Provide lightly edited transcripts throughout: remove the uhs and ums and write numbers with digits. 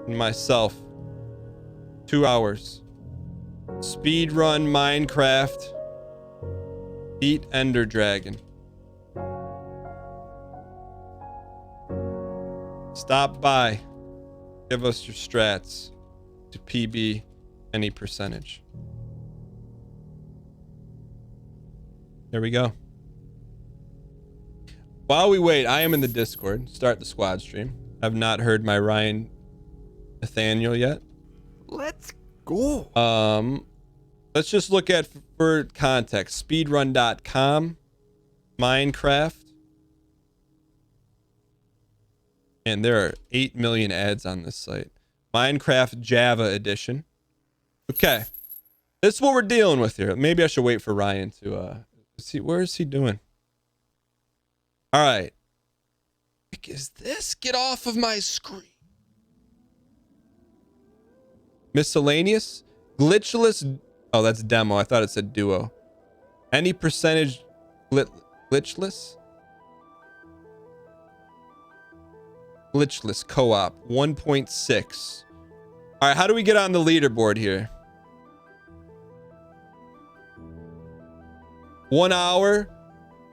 and myself. 2 hours. Speed run Minecraft. Beat Ender Dragon. Stop by. Give us your strats to PB any percentage. There we go. While we wait, I am in the Discord. Start the squad stream. I've not heard my Ryan Nathaniel yet. Let's go. Let's just look at, for context, speedrun.com, Minecraft. And there are 8 million ads on this site. Minecraft Java edition. Okay. This is what we're dealing with here. Maybe I should wait for Ryan to see, where is he doing? All right. What is this? Get off of my screen. Miscellaneous, glitchless. Oh, that's demo. I thought it said duo. Any percentage glitchless? Glitchless co-op 1.6. All right, how do we get on the leaderboard here? 1 hour.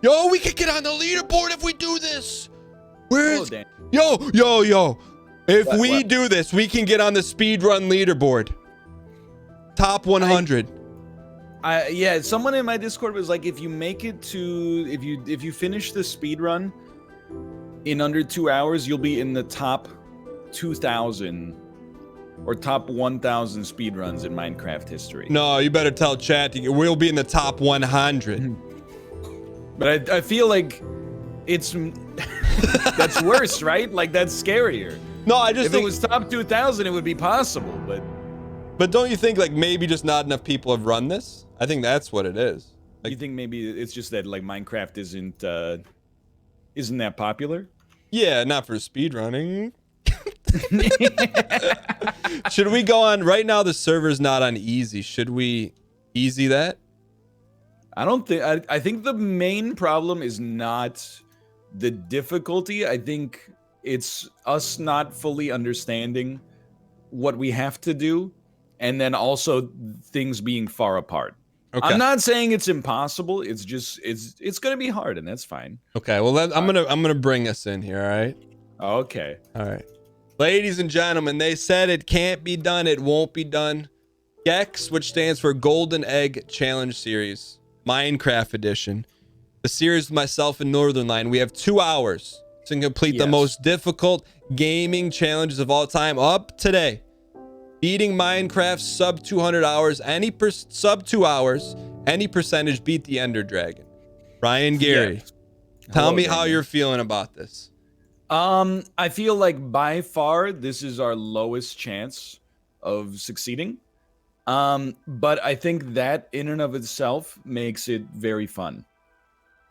Yo, we could get on the leaderboard if we do this. Where's yo? If we do this, we can get on the speedrun leaderboard. Top 100. Yeah, someone in my Discord was like, if you make it to, if you finish the speedrun in under 2 hours, you'll be in the top 2,000 or top 1,000 speedruns in Minecraft history. No, you better tell chat we'll be in the top 100. But I feel like it's that's worse, right? Like that's scarier. No, I just think if it was top 2,000, it would be possible, But don't you think like maybe just not enough people have run this? I think that's what it is. Like, you think maybe it's just that like Minecraft isn't that popular? Yeah, not for speedrunning. Should we go on right now? The server's not on easy. Should we easy that? I don't think. I think the main problem is not the difficulty. I think it's us not fully understanding what we have to do, and then also things being far apart. Okay. I'm not saying it's impossible. It's just it's gonna be hard, and that's fine. Okay. Well, I'm gonna bring us in here. All right. Okay. All right. Ladies and gentlemen, they said it can't be done. It won't be done. GECS, which stands for Golden Egg Challenge Series, Minecraft Edition. The series with myself and Northernlion. We have 2 hours to complete the most difficult gaming challenges of all time up today. Beating Minecraft sub 200 hours, sub 2 hours, any percentage beat the Ender Dragon. Ryan Gary, tell me how you're feeling about this. I feel like by far this is our lowest chance of succeeding. But I think that in and of itself makes it very fun.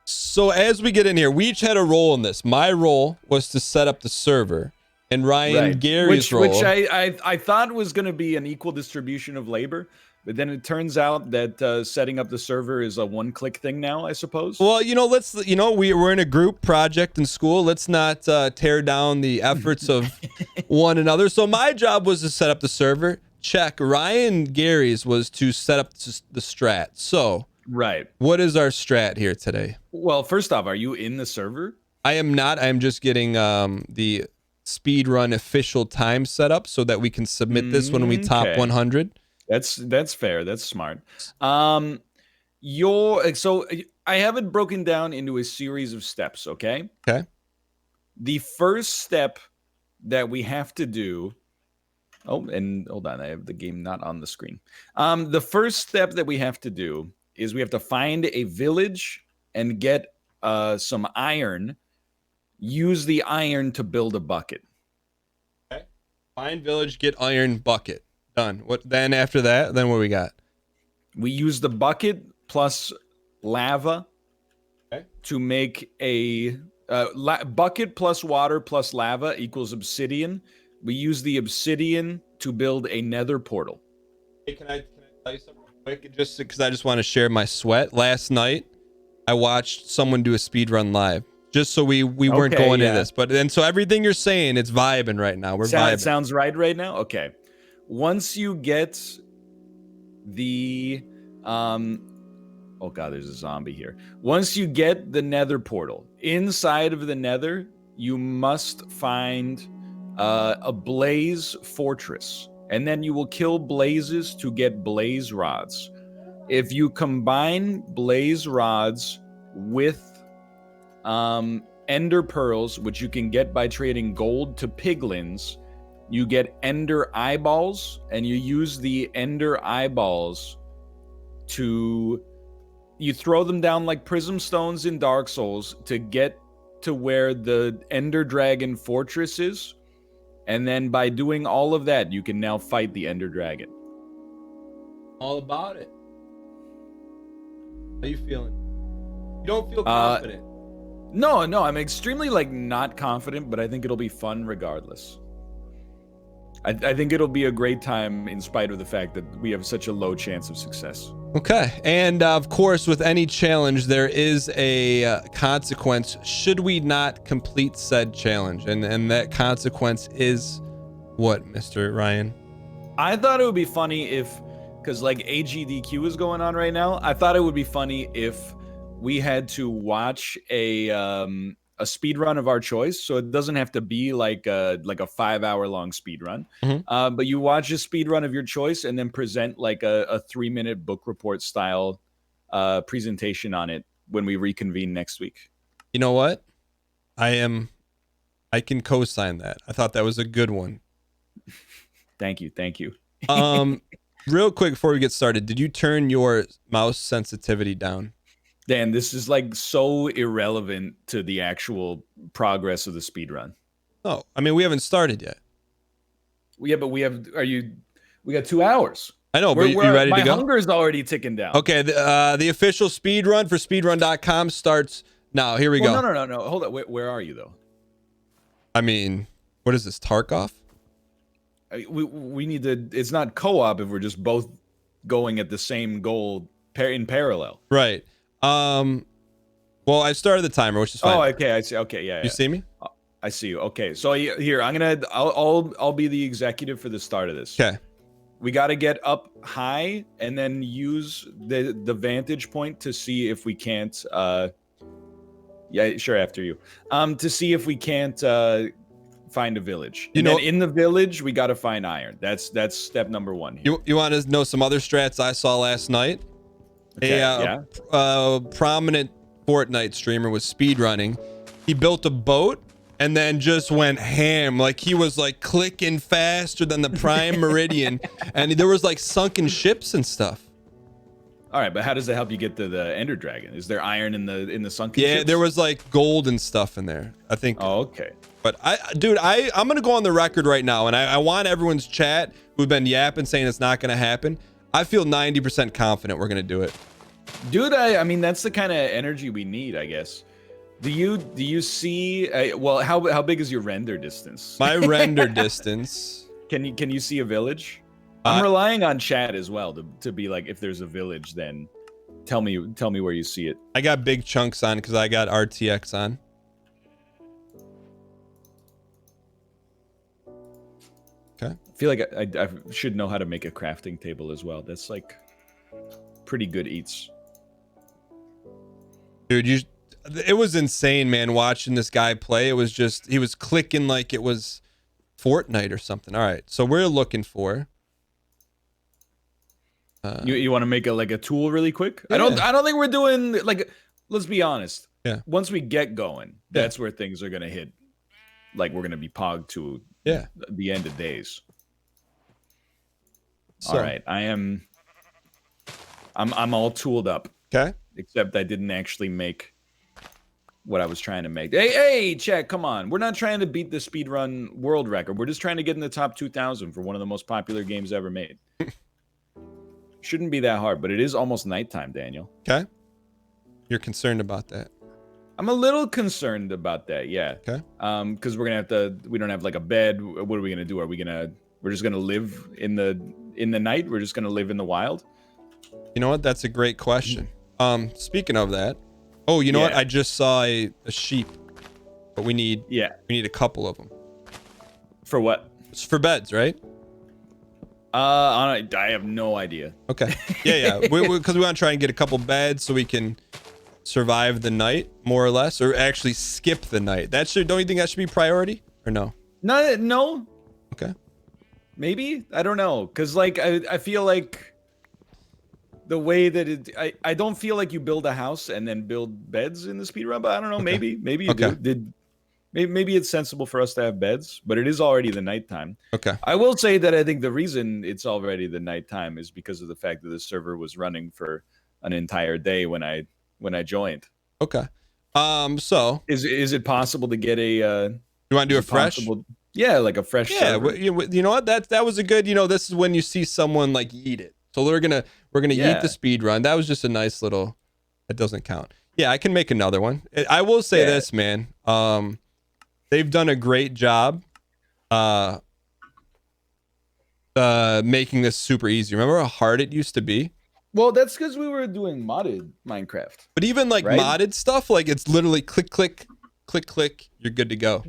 So as we get in here, we each had a role in this. My role was to set up the server, and Ryan Gary's role, which I thought was going to be an equal distribution of labor, but then it turns out that setting up the server is a one-click thing now, I suppose. Well, we're in a group project in school. Let's not tear down the efforts of one another. So my job was to set up the server. Check. Ryan Gary's was to set up the strat. So, what is our strat here today? Well, first off, are you in the server? I am not. I am just getting the speedrun official time set up so that we can submit this when we top 100. That's fair. That's smart. So I have it broken down into a series of steps. Okay. The first step that we have to do. Oh, and hold on, I have the game not on the screen. The first step that we have to do is we have to find a village and get some iron. Use the iron to build a bucket. Okay. Find village, get iron, bucket. Done. What then after that? Then what we got? We use the bucket plus lava to make a bucket plus water plus lava equals obsidian. We use the obsidian to build a nether portal. Hey, can I tell you something real quick? Just because I just want to share my sweat. Last night, I watched someone do a speed run live. just so we weren't Okay, going yeah. into this. But then, so everything you're saying, it's vibing right now. We're vibing. Sounds right now. Okay. Once you get the oh god, there's a zombie here. Once you get the Nether portal, inside of the Nether, you must find a blaze fortress, and then you will kill blazes to get blaze rods. If you combine blaze rods with ender pearls, which you can get by trading gold to piglins, you get ender eyeballs, and you use the ender eyeballs to you throw them down like prism stones in Dark Souls to get to where the ender dragon fortress is, and then by doing all of that you can now fight the ender dragon. All about it. How you feeling? You don't feel confident. No, I'm extremely not confident, but I think it'll be fun regardless. I think it'll be a great time in spite of the fact that we have such a low chance of success. Okay, and of course, with any challenge, there is a consequence should we not complete said challenge, and that consequence is what, Mr. Ryan? I thought it would be funny if, because AGDQ is going on right now, I thought it would be funny if we had to watch a speed run of our choice, so it doesn't have to be like a 5-hour long speed run. Mm-hmm. But you watch a speed run of your choice and then present a 3-minute book report style presentation on it when we reconvene next week. You know what? I can co-sign that. I thought that was a good one. Thank you. Real quick before we get started, did you turn your mouse sensitivity down? Dan, this is so irrelevant to the actual progress of the speed run. Oh, I mean, we haven't started yet. Yeah, but we got 2 hours. I know, but you ready to go? My hunger is already ticking down. Okay, the official speed run for speedrun.com starts now. Here we go. No. Hold on. Where are you, though? I mean, what is this, Tarkov? We need to... It's not co-op if we're just both going at the same goal in parallel. Right. Well, I started the timer, which is fine. Oh, okay. I see. Okay, yeah. You see me? I see you. Okay, so here I'll be the executive for the start of this. Okay. We got to get up high and then use the vantage point to see if we can't. Yeah, sure. After you. To see if we can't find a village. And then in the village we got to find iron. That's step number 1 here. You want to know some other strats I saw last night? Okay, a prominent Fortnite streamer was speedrunning. He built a boat and then just went ham. He was clicking faster than the prime meridian, and there was sunken ships and stuff. All right, but how does that help you get to the Ender Dragon? Is there iron in the sunken ships? Yeah, there was gold and stuff in there, I think. Oh, okay. But I'm gonna go on the record right now, and I want everyone's chat who've been yapping saying it's not gonna happen. I feel 90% confident we're gonna do it. Dude, I mean, that's the kind of energy we need, I guess. Do you see? Well, how big is your render distance? My render distance. Can you see a village? I'm relying on chat as well to be if there's a village, then tell me where you see it. I got big chunks on because I got RTX on. Okay. I feel like I should know how to make a crafting table as well. That's pretty good eats. Dude, it was insane, man, watching this guy play. It was just, he was clicking like it was Fortnite or something. All right, so we're looking for... you want to make a tool really quick? Yeah. I don't think we're doing, let's be honest. Yeah. Once we get going, that's where things are going to hit. We're going to be pogged to the end of days. So, all right, I'm all tooled up. Okay. Except I didn't actually make what I was trying to make. Hey, chat, come on. We're not trying to beat the speedrun world record. We're just trying to get in the top 2,000 for one of the most popular games ever made. Shouldn't be that hard, but it is almost nighttime, Daniel. Okay. You're concerned about that? I'm a little concerned about that, yeah. Okay. Because we're gonna we don't have a bed. What are we gonna do? We're just gonna live in the night? We're just gonna live in the wild? You know what? That's a great question. Speaking of that, oh, you know what? I just saw a sheep but we need a couple of them. For what? It's for beds, right? I have no idea. Okay. Yeah. Because we want to try and get a couple beds so we can survive the night, more or less, or actually skip the night. Don't you think that should be priority, or no? No. Okay. Maybe, I don't know, because like I feel like the way that I don't feel like you build a house and then build beds in the speedrun, but I don't know. Okay. Maybe you do. Maybe it's sensible for us to have beds, but it is already the nighttime. Okay. I will say that I think the reason it's already the nighttime is because of the fact that the server was running for an entire day when I joined. Okay. So is it possible to get a? You want to do a fresh? Yeah, like a fresh. Yeah. You know what? That was a good. This is when you see someone like eat it. So we're gonna eat the speed run. That was just a nice little. It doesn't count. Yeah, I can make another one. I will say this, man. They've done a great job. Making this super easy. Remember how hard it used to be? Well, that's because we were doing modded Minecraft. But even like modded stuff, like it's literally click, click, click, click. You're good to go.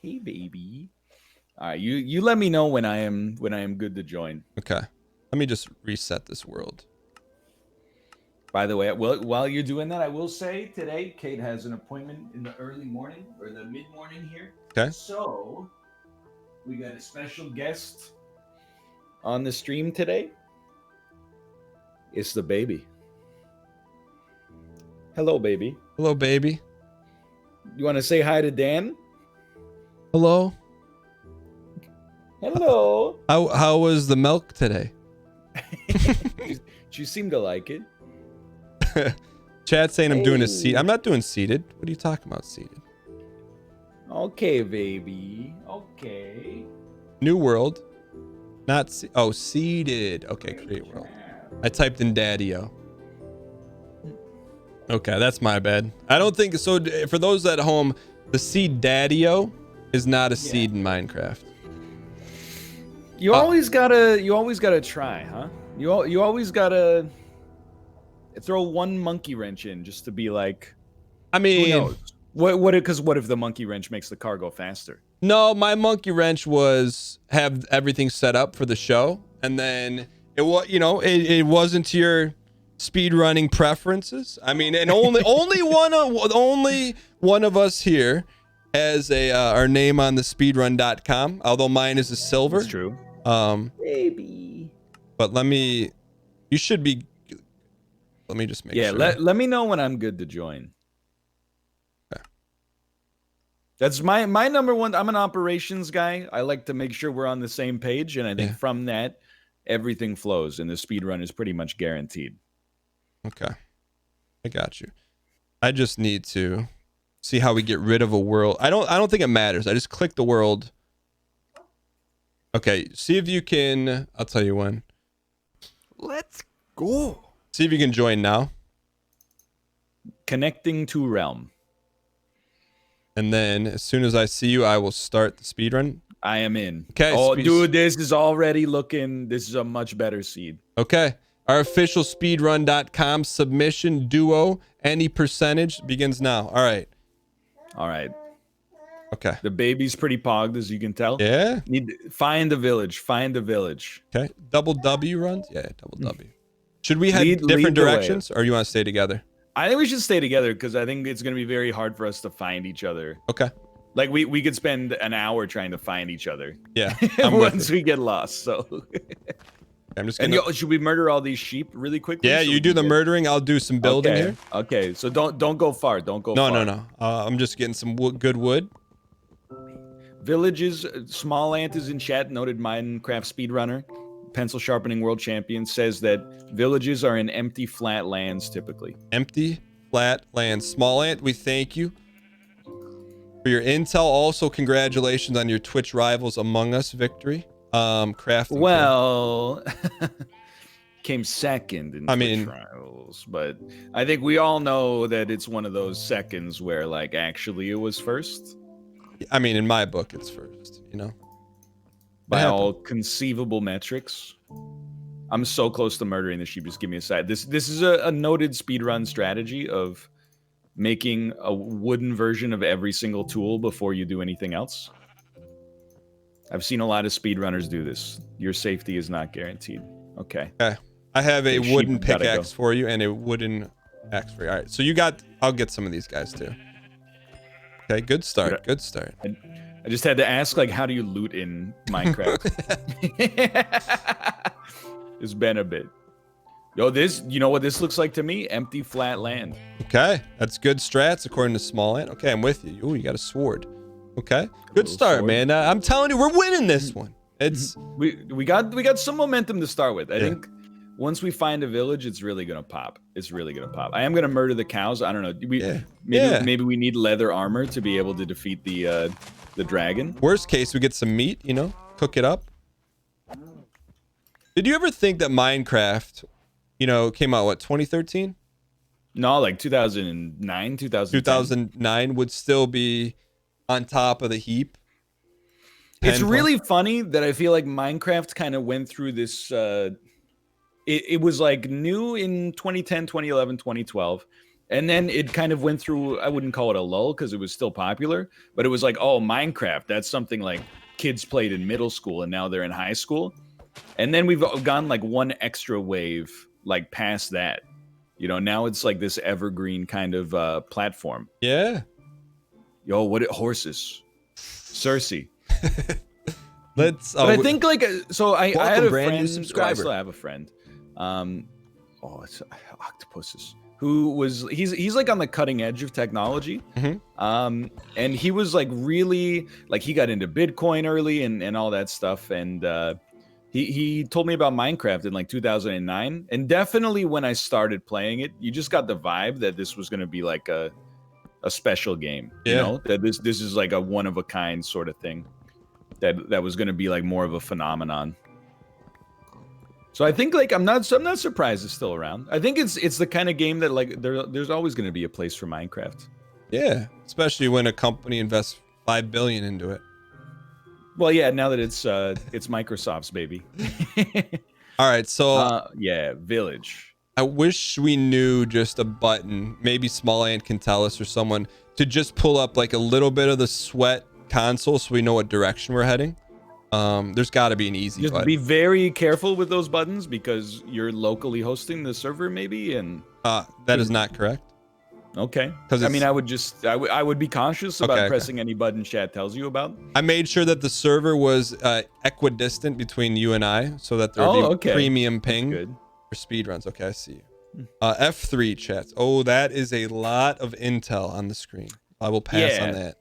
Hey, baby. All right, you let me know when I am good to join. Okay. Let me just reset this world. By the way, while you're doing that, I will say today Kate has an appointment in the early morning or the mid morning here. Okay. So we got a special guest on the stream today. It's the baby. Hello, baby. Hello, baby. You want to say hi to Dan? Hello. Hello. How was the milk today? She seemed to like it. Chad saying I'm doing a seat. I'm not doing seated. What are you talking about, seated? Okay, baby. Okay. New world. Not seated. Okay, create world. I typed in daddy-o. Okay, that's my bad. I don't think so. For those at home, the seed daddy-o is not a seed in Minecraft. You always gotta try, huh? You always gotta throw one monkey wrench in just to be like, I mean, who knows? Because what if the monkey wrench makes the car go faster? No, my monkey wrench was have everything set up for the show, and then it wasn't to your speed running preferences. I mean, and only one of us here has our name on the speedrun.com, although mine is a silver. That's true. Baby. But let me just make sure. Let me know when I'm good to join. Okay. That's my number one. I'm an operations guy. I like to make sure we're on the same page, and I think from that, everything flows, and the speed run is pretty much guaranteed. Okay. I got you. I just need to see how we get rid of a world. I don't think it matters. I just click the world. Okay, see if you can. I'll tell you when. Let's go. See if you can join now. Connecting to realm. And then as soon as I see you, I will start the speedrun. I am in. Okay. Oh, dude, this is already looking. This is a much better seed. Okay. Our official speedrun.com submission duo, any percentage, begins now. All right. All right. Okay. The baby's pretty pogged, as you can tell. Yeah. Find the village. Find the village. Okay. Double W runs? Yeah, double W. Should we head different directions, or you want to stay together? I think we should stay together because I think it's going to be very hard for us to find each other. Okay. Like we could spend an hour trying to find each other. Yeah. Once we get lost. So. I'm just gonna. And should we murder all these sheep really quickly? Yeah, you do the murdering. I'll do some building here. Okay. So don't go far. Don't go far. No. I'm just getting some good wood. Villages. Small Ant is in chat. Noted Minecraft speedrunner. Pencil sharpening world champion says that villages are in empty flat lands typically. Empty flat lands. Small Ant, we thank you for your intel. Also, congratulations on your Twitch Rivals Among Us victory. Crafting. Well, came second in Twitch Rivals, but I think we all know that it's one of those seconds where like actually it was first. I mean, in my book, it's first. By all conceivable metrics. I'm so close to murdering the sheep. Just give me a side. This is a noted speedrun strategy of making a wooden version of every single tool before you do anything else? I've seen a lot of speedrunners do this. Your safety is not guaranteed. Okay. Okay. I have a Okay, wooden sheep, gotta pickaxe go. for you and a wooden axe for you. All right. So you got, I'll get some of these guys too. Okay. Good start. Good start. I just had to ask, like, how do you loot in Minecraft? It's been a bit. Yo, you know what this looks like to me? Empty, flat land. Okay. That's good strats according to Small Ant. Okay. I'm with you. Ooh, you got a sword. Okay. Good start, sword. man. I'm telling you, we're winning this one. It's We got some momentum to start with. I think once we find a village, it's really gonna pop. It's really gonna pop. I am gonna murder the cows. I don't know. Maybe we need leather armor to be able to defeat the dragon. Worst case, we get some meat, you know, cook it up. Did you ever think that Minecraft, you know, came out, what, 2013? No, like 2009, 2009 would still be on top of the heap. It's really funny that I feel like Minecraft kind of went through this. It was like new in 2010, 2011, 2012. And then it kind of went through, I wouldn't call it a lull because it was still popular, but it was like, oh, Minecraft, that's something like kids played in middle school and now they're in high school. And then we've gone like one extra wave, like past that. You know, now it's like this evergreen kind of platform. Yeah. Yo, horses? Cersei. Let's. But I think like so. I had a brand new friend. subscriber. I still have a friend. It's octopuses. Who was he's like on the cutting edge of technology. And he was like really like he got into Bitcoin early and all that stuff. And he told me about Minecraft in like 2009. And definitely when I started playing it, you just got the vibe that this was going to be like a special game. You know, that this is like a one of a kind sort of thing. That was going to be like more of a phenomenon. So I think like I'm not surprised it's still around. I think it's the kind of game that like there's always going to be a place for Minecraft. Yeah, especially when a company invests $5 billion into it. Well, yeah, now that it's Microsoft's baby. All right, so yeah, village. I wish we knew just a button. Maybe Small Ant can tell us or someone to just pull up like a little bit of the sweat console so we know what direction we're heading. There's got to be an easy Just button. be very careful with those buttons because you're locally hosting the server maybe and that is not correct. Okay. Because I mean I would be conscious about pressing any button chat tells you about. I made sure that the server was equidistant between you and I so that there would be premium ping for speedruns. Okay, I see you. F3 chats. Oh, that is a lot of intel on the screen. I will pass on that.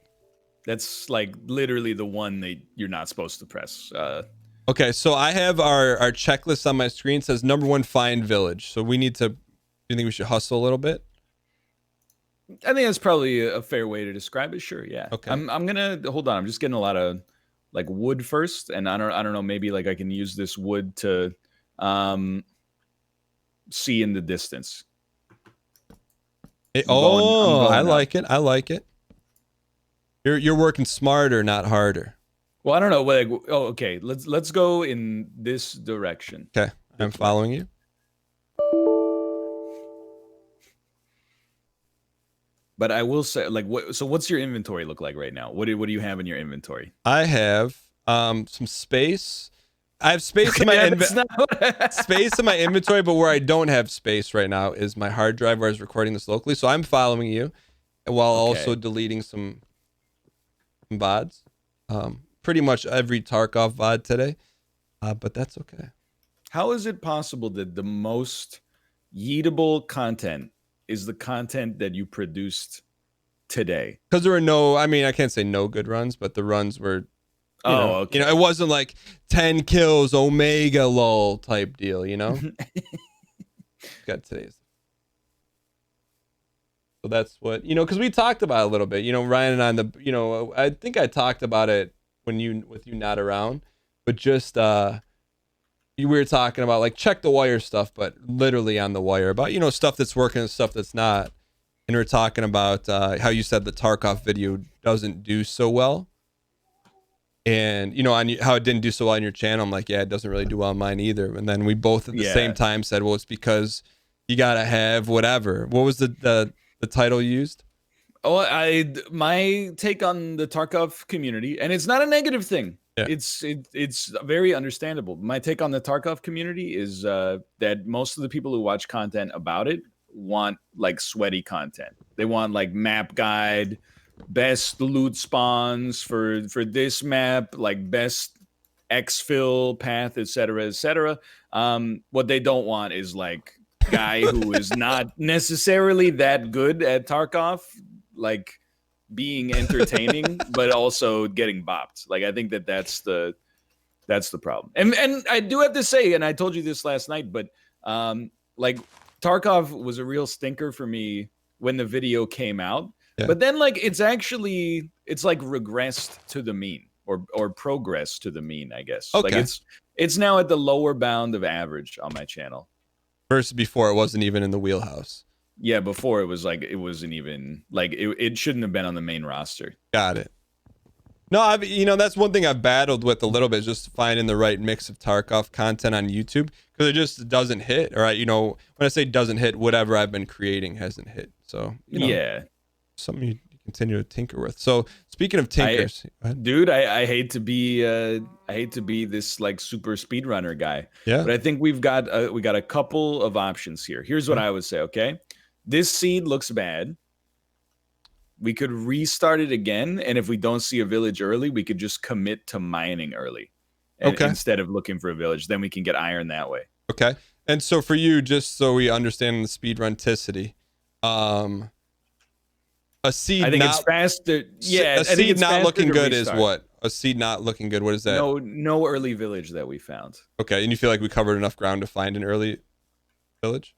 That's like literally the one that you're not supposed to press. Okay, so I have our checklist on my screen. It says number 1, find village. So we need to. Do you think we should hustle a little bit? I think that's probably a fair way to describe it. Sure, yeah. Okay. I'm gonna hold on. I'm just getting a lot of like wood first, and I don't know. Maybe like I can use this wood to see in the distance. I like it. I like it. You're working smarter, not harder. Well, I don't know. Like, okay. Let's go in this direction. Okay, I'm following you. But I will say, like, what's your inventory look like right now? What do you have in your inventory? I have some space. I have space in my space in my inventory, but where I don't have space right now is my hard drive where I was recording this locally. So I'm following you, while also deleting some VODs. Pretty much every Tarkov VOD today, but that's okay. How is it possible that the most yeetable content is the content that you produced today? Because there were no, I mean, I can't say no good runs, but the runs were, you know, it wasn't like 10 kills, Omega lol type deal, you know? Got today's. So that's what, you know, because we talked about it a little bit, you know, Ryan and I, I think I talked about it with you not around, but just, we were talking about like check the wire stuff, but literally on the wire about, you know, stuff that's working and stuff that's not. And we're talking about how you said the Tarkov video doesn't do so well. And, you know, how it didn't do so well on your channel. I'm like, yeah, it doesn't really do well on mine either. And then we both at the same time said, well, it's because you got to have whatever. What was the title you used? My take on the Tarkov community, and it's not a negative thing. Yeah. It's very understandable. My take on the Tarkov community is that most of the people who watch content about it want like sweaty content. They want like map guide, best loot spawns for this map, like best exfil path, etc., etc. What they don't want is like guy who is not necessarily that good at Tarkov, like being entertaining, but also getting bopped. Like I think that's the problem. And I do have to say, and I told you this last night, but like Tarkov was a real stinker for me when the video came out. Yeah. But then like it's like regressed to the mean or progressed to the mean, I guess. Okay. Like it's now at the lower bound of average on my channel. Versus before it wasn't even in the wheelhouse. Yeah, before it was like it wasn't even like it shouldn't have been on the main roster. Got it. No, that's one thing I've battled with a little bit, just finding the right mix of Tarkov content on YouTube, because it just doesn't hit. All right, when I say doesn't hit, whatever I've been creating hasn't hit. So yeah, something you continue to tinker with. So speaking of tinkers, dude, I hate to be this like super speedrunner guy. Yeah, but I think we got a couple of options here. Here's what I would say. Okay, this seed looks bad. We could restart it again, and if we don't see a village early, we could just commit to mining early, instead of looking for a village. Then we can get iron that way. Okay, and so for you, just so we understand the speedrunticity, a seed. I think it's faster. Yeah, a seed not looking good is what? A seed not looking good. What is that? No early village that we found. Okay, and you feel like we covered enough ground to find an early village?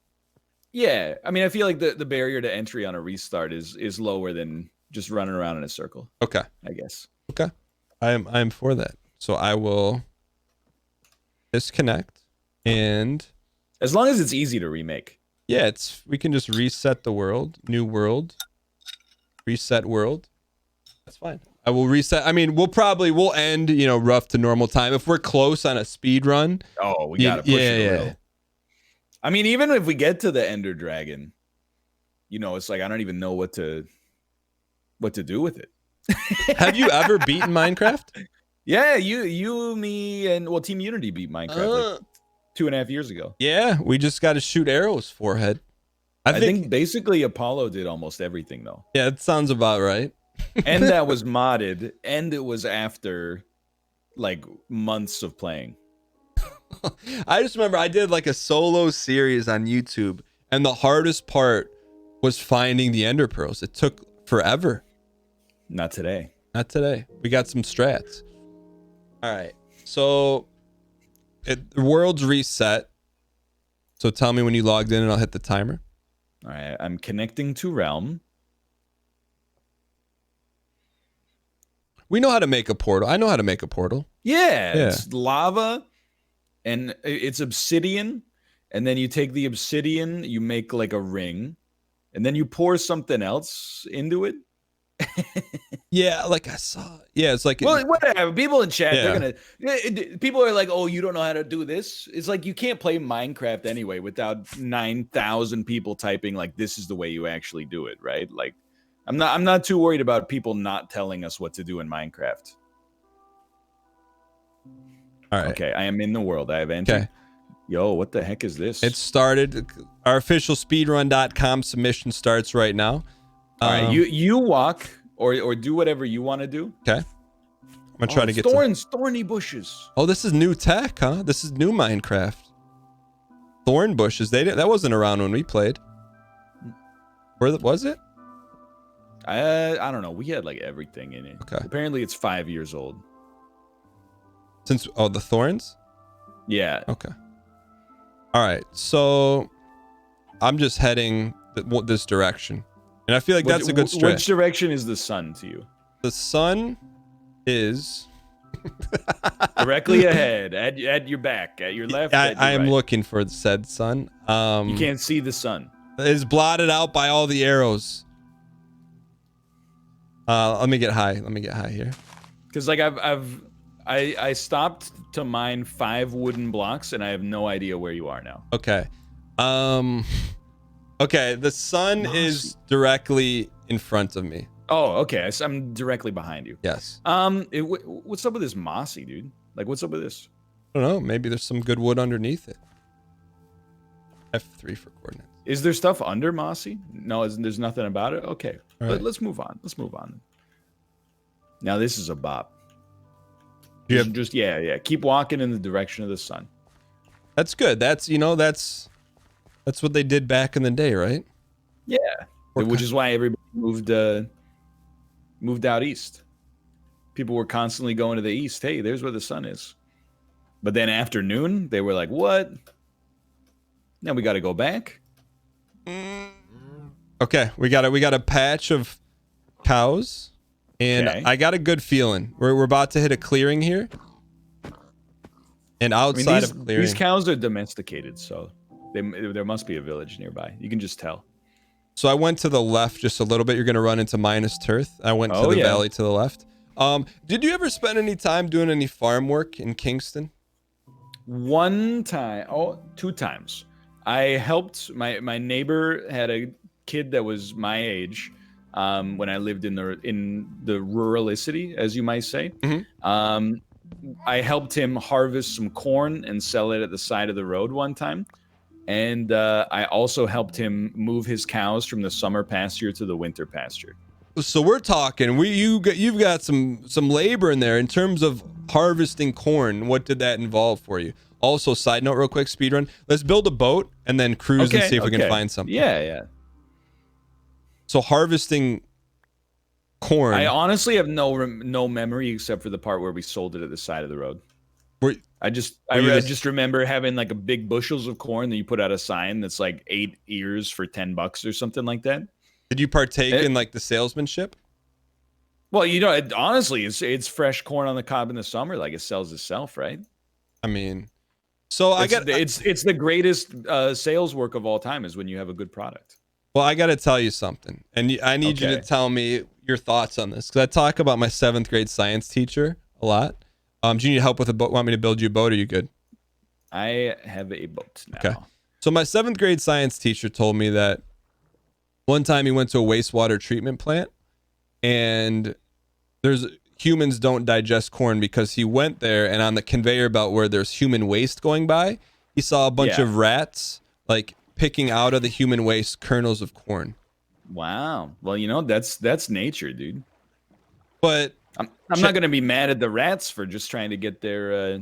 Yeah, I mean, I feel like the barrier to entry on a restart is lower than just running around in a circle. Okay, I guess. Okay, I am for that. So I will disconnect, and as long as it's easy to remake. Yeah, we can just reset the world, new world, reset world. That's fine. I will reset. I mean, we'll end rough to normal time if we're close on a speed run. Oh, we gotta push it a little. I mean, even if we get to the Ender Dragon, it's like I don't even know what to do with it. Have you ever beaten Minecraft? Yeah, you, me, and Team Unity beat Minecraft like 2.5 years ago. Yeah, we just got to shoot arrows forehead. I think basically Apollo did almost everything though. Yeah, it sounds about right. And that was modded, and it was after like months of playing. I just remember I did like a solo series on YouTube, and the hardest part was finding the ender pearls. It took forever. Not today. Not today. We got some strats. All right. So the world's reset. So tell me when you logged in and I'll hit the timer. All right. I'm connecting to Realm. We know how to make a portal. I know how to make a portal. Yeah. It's lava. And it's obsidian, and then you take the obsidian, you make like a ring, and then you pour something else into it. Yeah, like I saw. Yeah, it's like whatever. People in chat, they're gonna. People are like, "Oh, you don't know how to do this." It's like you can't play Minecraft anyway without 9,000 people typing like, "This is the way you actually do it," right? Like, I'm not too worried about people not telling us what to do in Minecraft. All right. Okay, I am in the world. I have entered. Okay. Yo, what the heck is this? It started. Our official speedrun.com submission starts right now. All right, you walk or do whatever you want to do. Okay. I'm gonna try to get thorny bushes. Oh, this is new tech, huh? This is new Minecraft. Thorn bushes. That wasn't around when we played. Where was it? I don't know. We had like everything in it. Okay. Apparently, it's 5 years old. The thorns? Yeah. Okay. All right. So I'm just heading this direction. And I feel like that's a good stretch. Which direction is the sun to you? The sun is directly ahead, at your back, at your left. I am looking for the said sun. You can't see the sun. It is blotted out by all the arrows. Let me get high. Let me get high here. Because like I stopped to mine 5 wooden blocks, and I have no idea where you are now. Okay. Okay, the sun is directly in front of me. Oh, okay. I'm directly behind you. Yes. What's up with this mossy, dude? Like, what's up with this? I don't know. Maybe there's some good wood underneath it. F3 for coordinates. Is there stuff under mossy? No, there's nothing about it? Okay. Right. Let's move on. Let's move on. Now, this is a bop. Yeah. Keep walking in the direction of the sun. That's good. That's what they did back in the day, right? Yeah. Which is why everybody moved out east. People were constantly going to the east. Hey, there's where the sun is. But then afternoon, they were like, what? Now we got to go back. Okay, we got a patch of cows, and Okay. I got a good feeling. We're about to hit a clearing here. And outside of clearing, these cows are domesticated, so there must be a village nearby. You can just tell. So I went to the left just a little bit. You're gonna run into Minus Tirth. I went to the valley to the left. Did you ever spend any time doing any farm work in Kingston? One time, two times. I helped my neighbor had a kid that was my age when I lived in the ruralicity, as you might say. Mm-hmm. I helped him harvest some corn and sell it at the side of the road one time. And I also helped him move his cows from the summer pasture to the winter pasture. So we're talking. You've got some labor in there in terms of harvesting corn. What did that involve for you? Also, side note, real quick, speedrun. Let's build a boat and then cruise and see if we can find something. Yeah. So harvesting corn. I honestly have no memory except for the part where we sold it at the side of the road. I just remember having like a big bushels of corn that you put out a sign that's like 8 ears for $10 or something like that. Did you partake in like the salesmanship? Well, honestly, it's fresh corn on the cob in the summer. Like it sells itself, right? I mean, so it's the greatest sales work of all time is when you have a good product. Well, I got to tell you something, and I need you to tell me your thoughts on this because I talk about my 7th grade science teacher a lot. Do you need help with a boat? Want me to build you a boat? Are you good? I have a boat now. Okay. So my 7th grade science teacher told me that one time he went to a wastewater treatment plant, and humans don't digest corn because he went there, and on the conveyor belt where there's human waste going by, he saw a bunch of rats like picking out of the human waste kernels of corn. Wow. Well, that's nature, dude. But I'm not gonna be mad at the rats for just trying to get their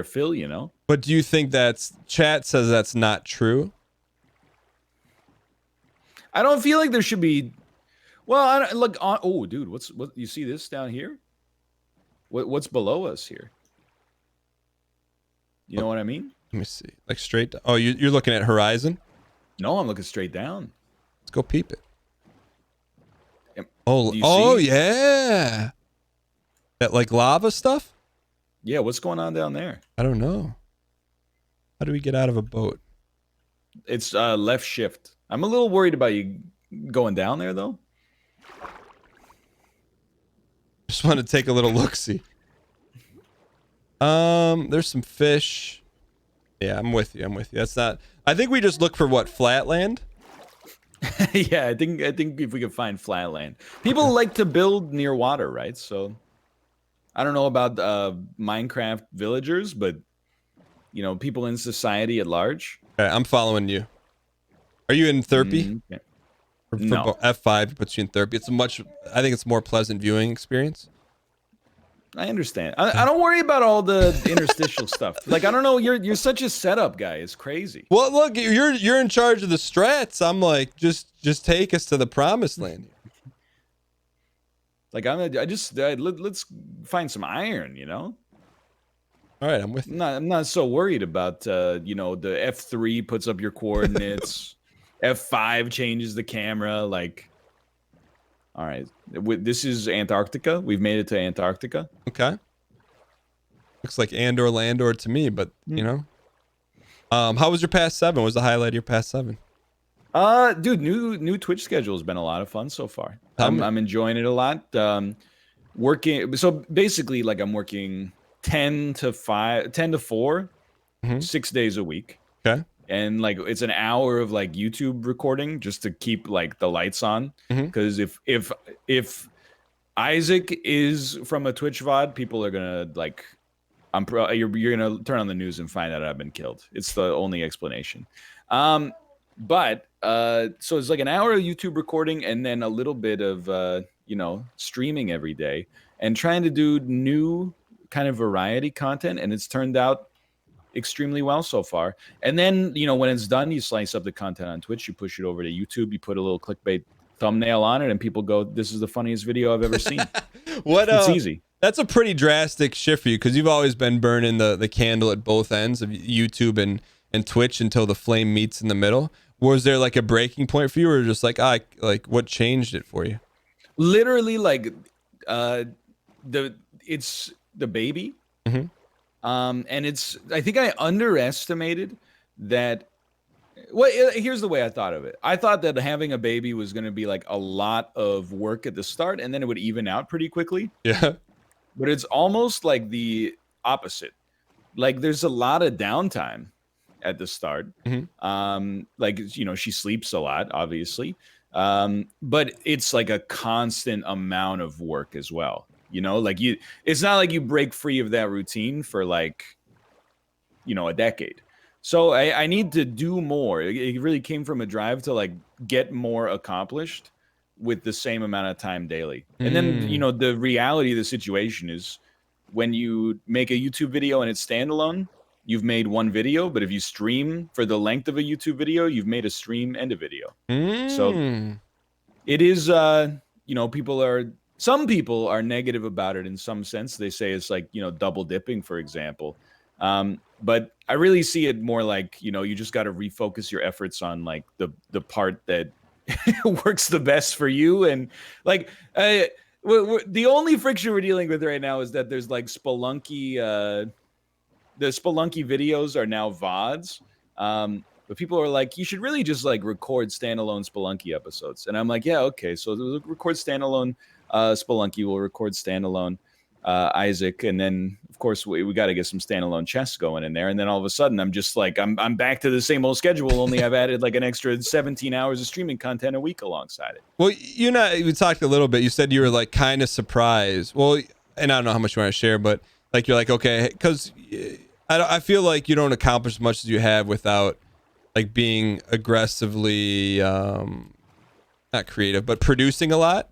fill, But do you think chat says that's not true? I don't feel like there should be. Well, look. Oh, dude, what you see this down here? What's below us here? You know what I mean? Let me see. Like straight down. Oh, you're looking at horizon? No, I'm looking straight down. Let's go peep it. Do you see? Yeah. That like lava stuff? Yeah, what's going on down there? I don't know. How do we get out of a boat? It's left shift. I'm a little worried about you going down there, though. Just want to take a little look-see. There's some fish. Yeah, I'm with you. That's not. I think we just look for what, flatland? Yeah, I think if we could find flatland, people like to build near water, right? So, I don't know about Minecraft villagers, but people in society at large. Okay, I'm following you. Are you in Therpy? Okay. No. F5 puts you in Therpy. I think it's more pleasant viewing experience. I understand. I don't worry about all the interstitial stuff. Like, I don't know. You're such a setup guy. It's crazy. Well, look, you're in charge of the strats. I'm like, just take us to the promised land. Like let's find some iron. All right, I'm with you. I'm not so worried about the F3 puts up your coordinates, F5 changes the camera. Like, all right, this is Antarctica. We've made it to Antarctica. Okay. Looks like Andor Landor to me, but how was your past 7? What was the highlight of your past 7? Dude, new Twitch schedule has been a lot of fun so far. I'm enjoying it a lot. Working, so basically, like I'm working 10 to 4, 6 days a week. Okay. and like it's an hour of like YouTube recording just to keep like the lights on. Mhm. Because if Isaac is from a Twitch VOD, people are gonna like you're gonna turn on the news and find out I've been killed. It's the only explanation. But so it's like an hour of YouTube recording and then a little bit of streaming every day and trying to do new kind of variety content, and it's turned out extremely well so far. And then when it's done, you slice up the content on Twitch, you push it over to YouTube, you put a little clickbait thumbnail on it, and people go, "This is the funniest video I've ever seen." It's easy. That's a pretty drastic shift for you because you've always been burning the candle at both ends of YouTube and Twitch until the flame meets in the middle. Was there like a breaking point for you, or just like what changed it for you? Literally, like it's the baby. Mm-hmm. And I think I underestimated that. Well, here's the way I thought of it. I thought that having a baby was going to be like a lot of work at the start, and then it would even out pretty quickly. Yeah. But it's almost like the opposite. Like there's a lot of downtime at the start. Mm-hmm. Like, she sleeps a lot, obviously. But it's like a constant amount of work as well. Like it's not like you break free of that routine for like, a decade. So I need to do more. It really came from a drive to like get more accomplished with the same amount of time daily. And then, the reality of the situation is when you make a YouTube video and it's standalone, you've made one video. But if you stream for the length of a YouTube video, you've made a stream and a video. So it is, some people are negative about it in some sense. They say it's like, double dipping, for example. But I really see it more like, you just got to refocus your efforts on like the part that works the best for you. And like, the only friction we're dealing with right now is that there's like Spelunky, the Spelunky videos are now VODs. But people are like, you should really just like record standalone Spelunky episodes. And I'm like, yeah, okay. So we'll record standalone Spelunky, we'll record standalone Isaac, and then of course we got to get some standalone chess going in there, and then all of a sudden I'm just like I'm back to the same old schedule, only I've added like an extra 17 hours of streaming content a week alongside it. Well, we talked a little bit. You said you were like kind of surprised. Well, and I don't know how much you want to share, but like you're like, okay, because I feel like you don't accomplish as much as you have without like being aggressively not creative, but producing a lot.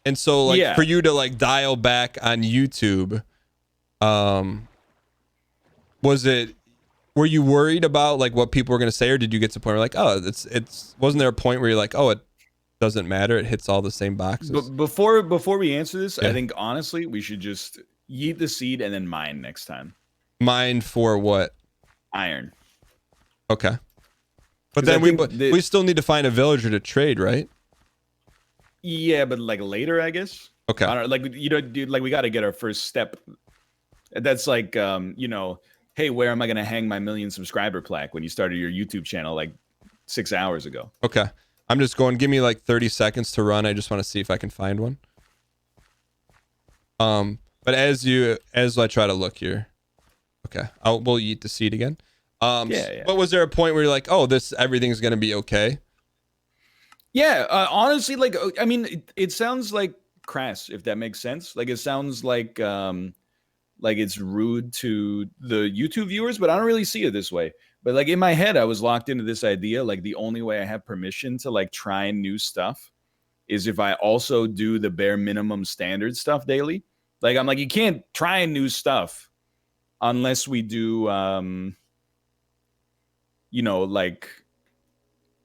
And so like for you to like dial back on YouTube, were you worried about like what people were going to say, or did you get to the point where like, oh, wasn't there a point where you're like, oh, it doesn't matter, it hits all the same boxes? But before we answer this, I think honestly we should just yeet the seed and then mine next time. Mine for what? Iron. Okay. But then we still need to find a villager to trade, right? Yeah, but like later, I guess. Okay. I don't, like dude, like we got to get our first step. That's like hey, where am I gonna hang my 1 million subscriber plaque when you started your YouTube channel like 6 hours ago? Okay. I'm just going. Give me like 30 seconds to run. I just want to see if I can find one. But as I try to look here, okay, we'll eat the seed again. Yeah. But was there a point where you're like, oh, everything's gonna be okay? Yeah, honestly, like I mean, it sounds like crass, if that makes sense. Like it sounds like it's rude to the YouTube viewers, but I don't really see it this way. But like in my head, I was locked into this idea, like the only way I have permission to like try new stuff is if I also do the bare minimum standard stuff daily. Like I'm like, you can't try new stuff unless we do like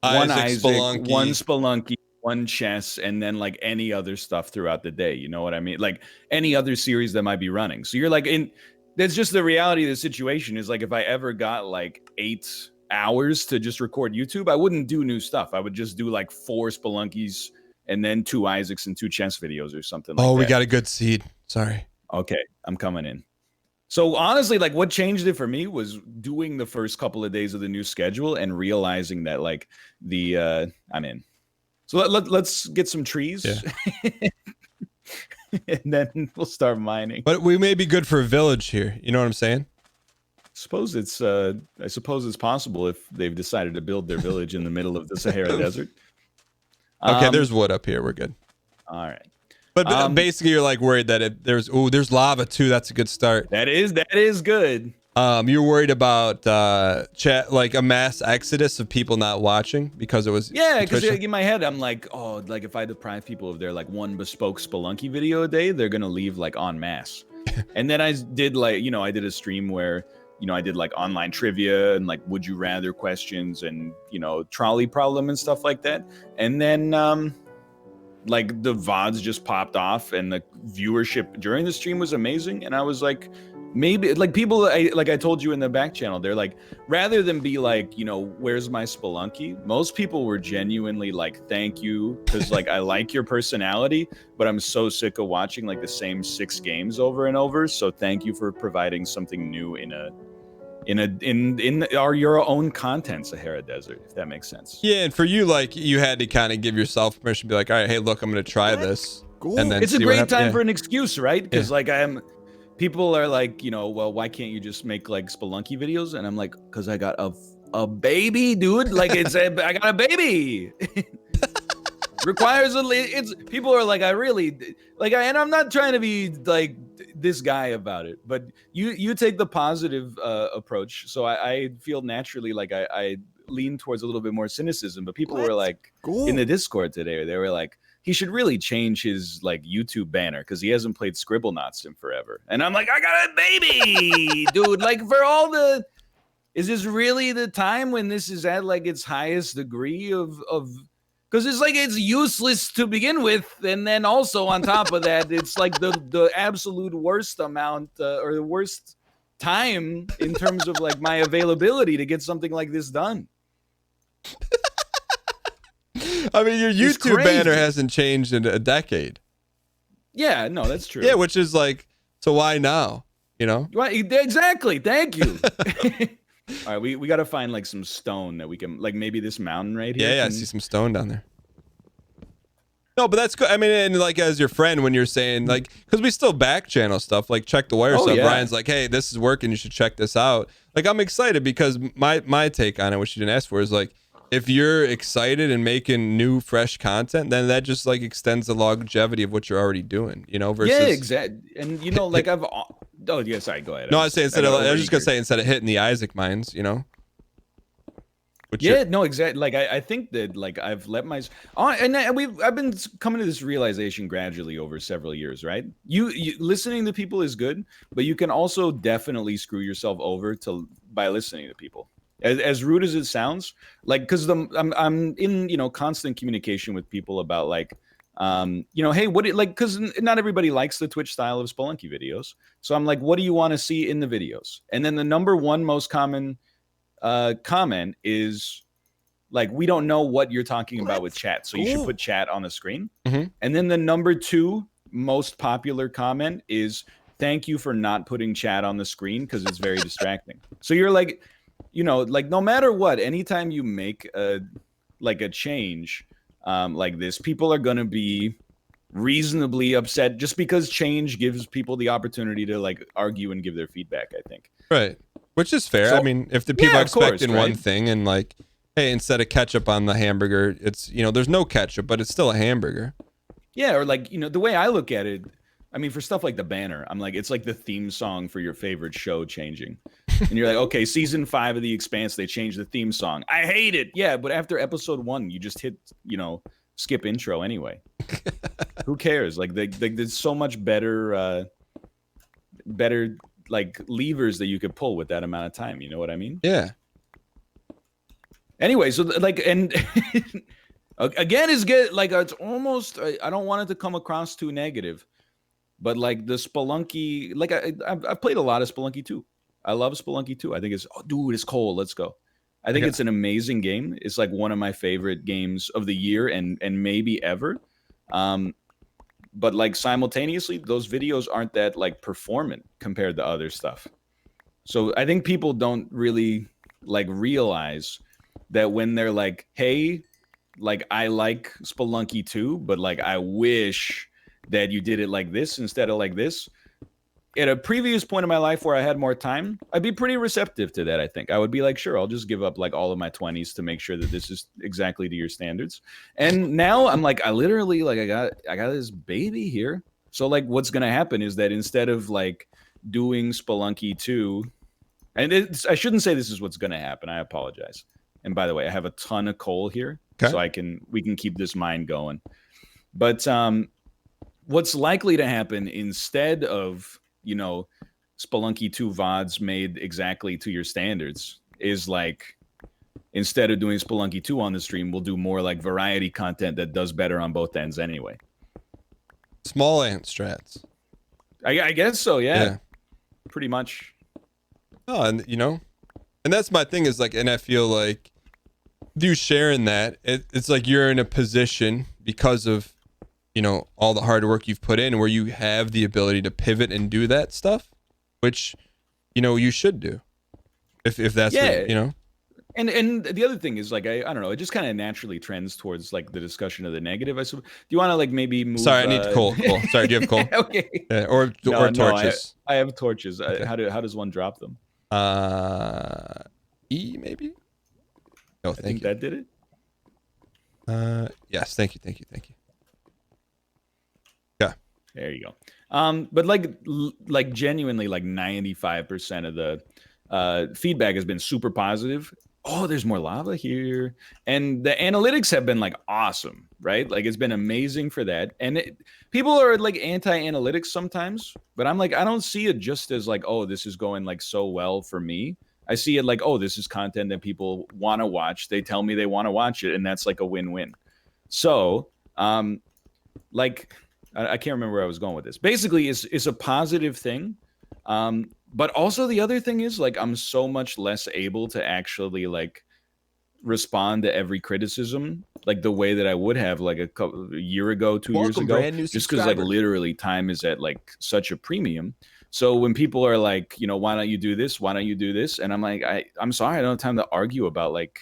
one Isaac, Spelunky. One Spelunky, one chess, and then like any other stuff throughout the day. You know what I mean? Like any other series that might be running. So you're like that's just the reality of the situation is like if I ever got like 8 hours to just record YouTube, I wouldn't do new stuff. I would just do like 4 Spelunkys and then 2 Isaacs and 2 chess videos or something like that. Oh, we got a good seed. Sorry. Okay, I'm coming in. So honestly, like what changed it for me was doing the first couple of days of the new schedule and realizing that like I'm in. So let's get some trees. Yeah. And then we'll start mining. But we may be good for a village here. You know what I'm saying? suppose it's possible if they've decided to build their village in the middle of the Sahara Desert. Okay, there's wood up here. We're good. All right. But basically, you're like worried that there's lava too. That's a good start. That is good. You're worried about chat, like a mass exodus of people not watching because it was because in my head I'm like, oh, like if I deprive people of their like one bespoke Spelunky video a day, they're gonna leave like en masse. And then I did like, I did a stream where I did like online trivia and like would you rather questions and trolley problem and stuff like that. And then like the VODs just popped off and the viewership during the stream was amazing. And I was like, maybe like people, like I told you in the back channel, they're like, rather than be like, where's my Spelunky? Most people were genuinely like, thank you. Cause like, I like your personality, but I'm so sick of watching like the same 6 games over and over. So thank you for providing something new in your own content, Sahara Desert, if that makes sense. Yeah, and for you, like you had to kind of give yourself permission to be like, all right, hey, look, I'm gonna try this. Cool. And then it's a great time for an excuse, right? Because like people are like, well, why can't you just make like Spelunky videos? And I'm like, because I got a baby, dude. Like I got a baby. Requires people are like, and I'm not trying to be like this guy about it, but you take the positive approach. So I feel naturally like I lean towards a little bit more cynicism, but people were like in the Discord today, they were like, he should really change his like YouTube banner because he hasn't played Scribblenauts in forever. And I'm like, I got a baby, dude. Like is this really the time when this is at like its highest degree of because it's like it's useless to begin with, and then also on top of that, it's like the absolute worst amount or the worst time in terms of like my availability to get something like this done. I mean, your YouTube banner hasn't changed in a decade. Yeah, no, that's true. Yeah, which is like, so why now? Right, exactly. Thank you. All right, we got to find like some stone that we can, like maybe this mountain right here. Yeah, I see some stone down there. No, but that's good. I mean, and like as your friend, when you're saying like, because we still back channel stuff, like check the wire stuff. Yeah. Ryan's like, hey, this is working. You should check this out. Like, I'm excited because my take on it, which you didn't ask for, is like, if you're excited and making new, fresh content, then that just like extends the longevity of what you're alreally doing. Versus exactly. And like oh yeah, sorry, go ahead. No, I was saying I was just gonna say instead of hitting the Isaac mines, no, exactly. Like I think that like I've let my I've been coming to this realization gradually over several years, right? You listening to people is good, but you can also definitely screw yourself over by listening to people. As rude as it sounds, like because I'm in constant communication with people about like hey, what because not everybody likes the Twitch style of Spelunky videos, so I'm like, what do you want to see in the videos? And then the number one most common comment is like, we don't know what you're talking about with chat, so you should put chat on the screen. Mm-hmm. And then the number 2 most popular comment is, thank you for not putting chat on the screen because it's very distracting. So you're like, like no matter what, anytime you make a change like this, people are going to be reasonably upset just because change gives people the opportunity to like argue and give their feedback, I think. Right. Which is fair. So, I mean, if the people are expecting right? one thing and like, hey, instead of ketchup on the hamburger, it's, there's no ketchup, but it's still a hamburger. Yeah. Or like, the way I look at it, I mean, for stuff like the banner, I'm like, it's like the theme song for your favorite show changing. And you're like, okay, season 5 of The Expanse, they changed the theme song. I hate it. Yeah. But after episode 1, you just hit, skip intro anyway. Who cares? Like, there's so much better like levers that you could pull with that amount of time. You know what I mean? Yeah. Anyway, so like, and again, is good. Like, it's almost, I don't want it to come across too negative, but like the Spelunky, like I've played a lot of Spelunky 2. I love Spelunky 2. I think it's, dude, it's cold. Let's go. I think it's an amazing game. It's like one of my favorite games of the year and maybe ever. But like simultaneously, those videos aren't that like performant compared to other stuff. So I think people don't really like realize that when they're like, hey, like I like Spelunky 2, but like I wish that you did it like this instead of like this. at a previous point in my life where I had more time, I'd be pretty receptive to that. I think I would be like, sure, I'll just give up like all of my 20s to make sure that this is exactly to your standards. And now I'm like, I literally like I got this baby here. So like what's going to happen is that instead of like doing Spelunky 2, and I shouldn't say this is what's going to happen. I apologize. And by the way, I have a ton of coal here, so we can keep this mine going. But what's likely to happen instead of, you know, Spelunky 2 VODs made exactly to your standards is like, instead of doing Spelunky 2 on the stream, we'll do more like variety content that does better on both ends anyway. Small ant strats. I guess so, yeah. Pretty much. Oh, and you know, and that's my thing is like, and I feel like you sharing that, it's like you're in a position because of, you know, all the hard work you've put in where you have the ability to pivot and do that stuff, which, you know, you should do if that's what, you know. And the other thing is like, I don't know, it just kind of naturally trends towards like the discussion of the negative. Do you want to like maybe move? Sorry, I need coal. Sorry, do you have coal? Okay. Yeah, or torches. I have torches. Okay. How does one drop them? E maybe. No, I think that did it. Yes, thank you. Yeah. There you go. But like genuinely, like 95% of the feedback has been super positive. Oh, there's more lava here. And the analytics have been like awesome, right? Like it's been amazing for that. And people are like anti-analytics sometimes, but I'm like, I don't see it just as like, oh, this is going like so well for me. I see it like, oh, this is content that people want to watch. They tell me they want to watch it, and that's like a win-win. So, like, I can't remember where I was going with this. Basically, it's a positive thing. But also the other thing is like I'm so much less able to actually like respond to every criticism like the way that I would have like a year ago, 2 years ago, just because like literally time is at like such a premium. So when people are like, you know, why don't you do this? Why don't you do this? And I'm like, I'm sorry, I don't have time to argue about like,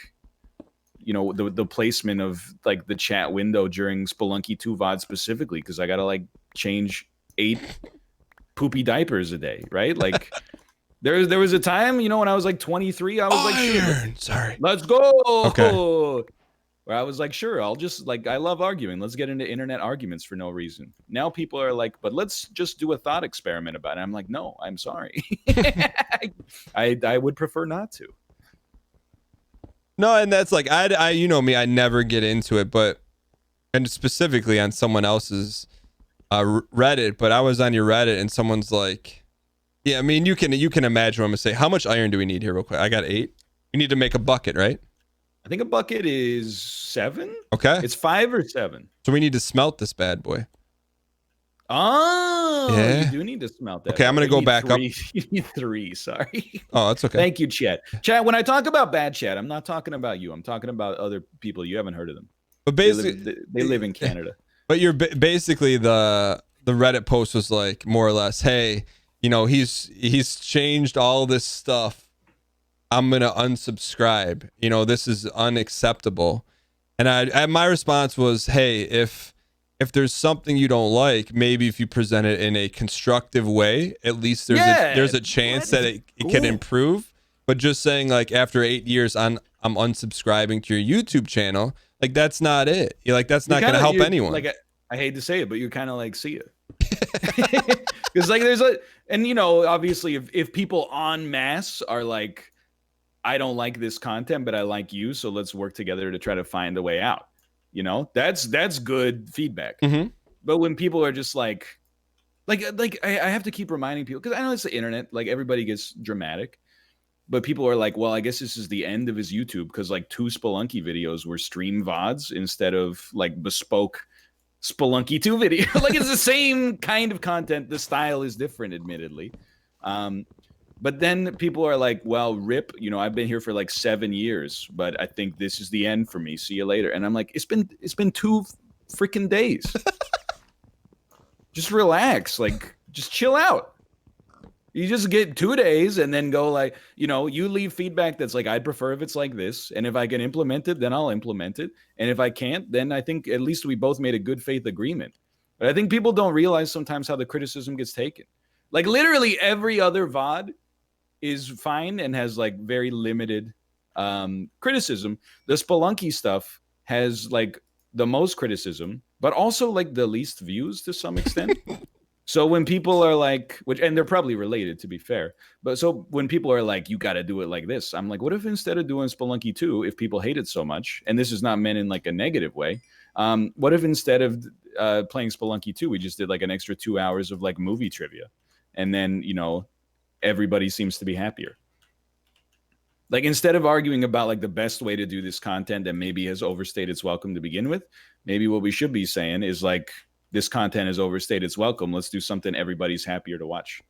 you know, the placement of like the chat window during Spelunky 2 VOD specifically, because I gotta like change 8 poopy diapers a day, right? Like there was a time, you know, when I was like 23, I was like, sure, sorry, let's go. Okay. Where I was like, sure, I'll just like, I love arguing. Let's get into internet arguments for no reason. Now people are like, but let's just do a thought experiment about it. I'm like, no, I'm sorry. I would prefer not to. No, and that's like, I you know me, I never get into it, but, and specifically on someone else's Reddit, but I was on your Reddit and someone's like, yeah, I mean, you can imagine what I'm gonna say. How much iron do we need here real quick? I got 8. We need to make a bucket, right? I think a bucket is 7. Okay. It's 5 or 7. So we need to smelt this bad boy. Oh, yeah. You do need to smelt that. Okay, I'm going to go back 3. up. You need 3, sorry. Oh, that's okay. Thank you, chat. Chat, when I talk about bad chat, I'm not talking about you. I'm talking about other people. You haven't heard of them. But basically, they live in Canada. But you're basically the Reddit post was like more or less, hey, you know, he's changed all this stuff. I'm gonna unsubscribe. You know, this is unacceptable. And my response was, hey, if there's something you don't like, maybe if you present it in a constructive way, at least there's a chance that it can improve. But just saying like after 8 years I'm unsubscribing to your YouTube channel, like that's not it. You're like that's not gonna help anyone. Like I hate to say it, but you kind of like see it. Because like there's and you know, obviously if people en masse are like, I don't like this content, but I like you, so let's work together to try to find a way out. You know, that's good feedback. Mm-hmm. But when people are just like I have to keep reminding people, because I know it's the internet, like everybody gets dramatic, but people are like, well, I guess this is the end of his YouTube because like 2 Spelunky videos were stream VODs instead of like bespoke Spelunky 2 video. Like it's the same kind of content. The style is different, admittedly. But then people are like, well, rip, you know, I've been here for like 7 years, but I think this is the end for me. See you later. And I'm like, it's been 2 freaking days. Just relax. Like, just chill out. You just get 2 days and then go like, you know, you leave feedback that's like, I'd prefer if it's like this. And if I can implement it, then I'll implement it. And if I can't, then I think at least we both made a good faith agreement. But I think people don't realize sometimes how the criticism gets taken. Like literally every other VOD is fine and has like very limited criticism. The Spelunky stuff has like the most criticism, but also like the least views to some extent. So when people are like, and they're probably related to be fair, but so when people are like, you got to do it like this, I'm like, what if instead of doing Spelunky 2, if people hate it so much, and this is not meant in like a negative way, what if instead of playing Spelunky 2, we just did like an extra 2 hours of like movie trivia, and then everybody seems to be happier. Like instead of arguing about like the best way to do this content that maybe has overstayed its welcome to begin with, maybe what we should be saying is like, this content has overstayed its welcome. Let's do something everybody's happier to watch.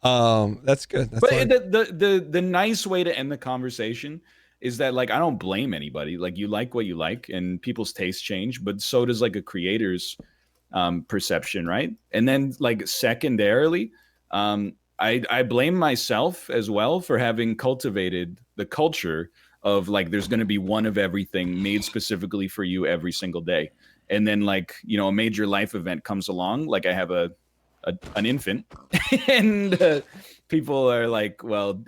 That's good. That's the nice way to end the conversation is that like I don't blame anybody. Like you like what you like, and people's tastes change, but so does like a creator's perception, right? And then like secondarily, I blame myself as well for having cultivated the culture of like there's going to be one of everything made specifically for you every single day. And then like, a major life event comes along, like I have an infant and people are like, well,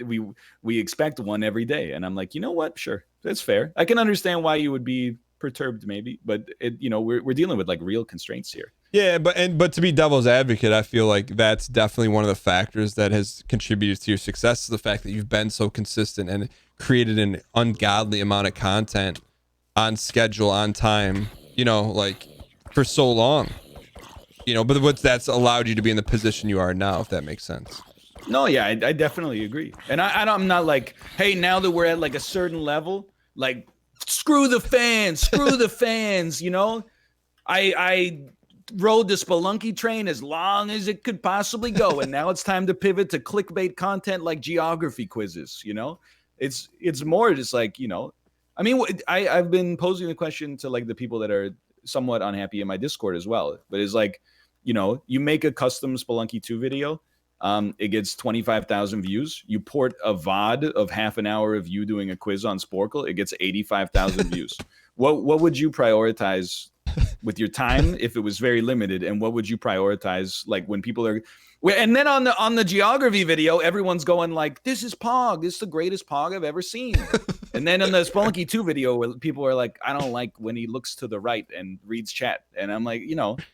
we expect one every day. And I'm like, you know what? Sure. That's fair. I can understand why you would be perturbed maybe, but we're dealing with like real constraints here. Yeah, but to be devil's advocate, I feel like that's definitely one of the factors that has contributed to your success, is the fact that you've been so consistent and created an ungodly amount of content on schedule, on time, like for so long, but what that's allowed you to be in the position you are now, if that makes sense. No, yeah, I definitely agree. And I'm not like, hey, now that we're at like a certain level, like screw the fans, I rode the Spelunky train as long as it could possibly go, and now it's time to pivot to clickbait content like geography quizzes. It's more just like I mean, I've been posing the question to like the people that are somewhat unhappy in my Discord as well, but it's like you make a custom Spelunky 2 video, it gets 25,000 views. You port a VOD of half an hour of you doing a quiz on Sporkle, it gets 85,000 views. What would you prioritize with your time if it was very limited, and what would you prioritize like when people are? And then on the geography video, everyone's going like, "This is Pog. This is the greatest Pog I've ever seen." And then on the Spelunky 2 video, where people are like, "I don't like when he looks to the right and reads chat," and I'm like,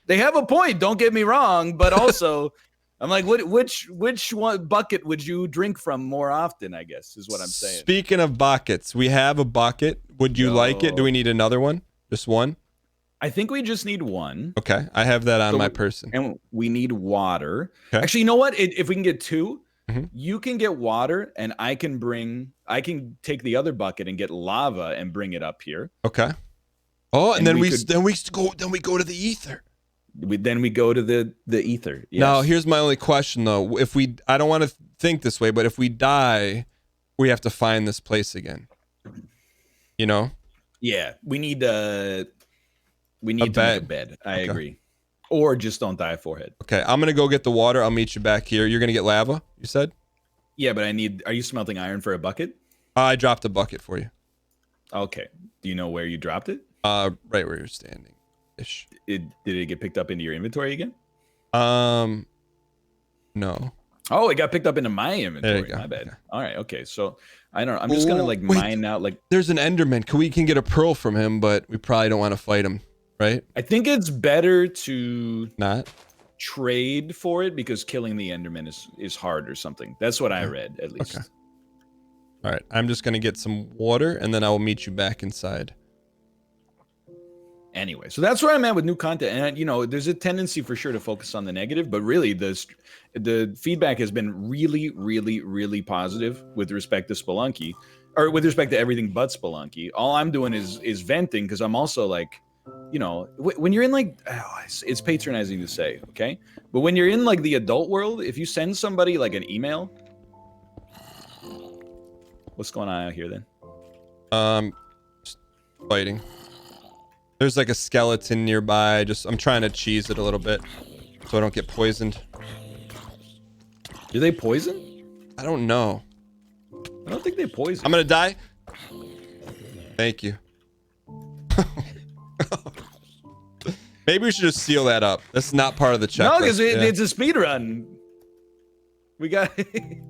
they have a point. Don't get me wrong, but also, I'm like, which one bucket would you drink from more often? I guess is what I'm saying. Speaking of buckets, we have a bucket. Would you like it? Do we need another one? Just one? I think we just need one. Okay, I have that on my person. And we need water. Okay. Actually, you know what? If we can get two, you can get water, and I can take the other bucket and get lava and bring it up here. Okay. Oh, and then we go to the ether. Then we go to the ether. Yes. Now, here's my only question though. I don't want to think this way, but if we die, we have to find this place again. Yeah, we need to make a bed. I agree. Or just don't die forehead. Okay, I'm gonna go get the water. I'll meet you back here. You're gonna get lava, you said? Yeah, but are you smelting iron for a bucket? I dropped a bucket for you. Okay. Do you know where you dropped it? Right where you're standing. Ish. Did it get picked up into your inventory again? No. Oh, it got picked up into my inventory. There you go. My bad. Okay. All right. Okay. So I don't know. I'm just gonna mine out like. There's an Enderman. We can get a pearl from him, but we probably don't want to fight him, right? I think it's better to not trade for it because killing the Enderman is hard or something. That's what I read at least. Okay. All right. I'm just gonna get some water, and then I will meet you back inside. Anyway, so that's where I'm at with new content, and there's a tendency for sure to focus on the negative, but really the feedback has been really, really, really positive with respect to Spelunky, or with respect to everything but Spelunky. All I'm doing is venting because I'm also like, when you're in like, it's patronizing to say, okay, but when you're in like the adult world, if you send somebody like an email, what's going on out here then? Just fighting. There's like a skeleton nearby. I'm trying to cheese it a little bit so I don't get poisoned. Do they poison? I don't know. I don't think they poison. I'm gonna die. Thank you. Maybe we should just seal that up. That's not part of the checklist. No, because yeah. it's a speed run. We got.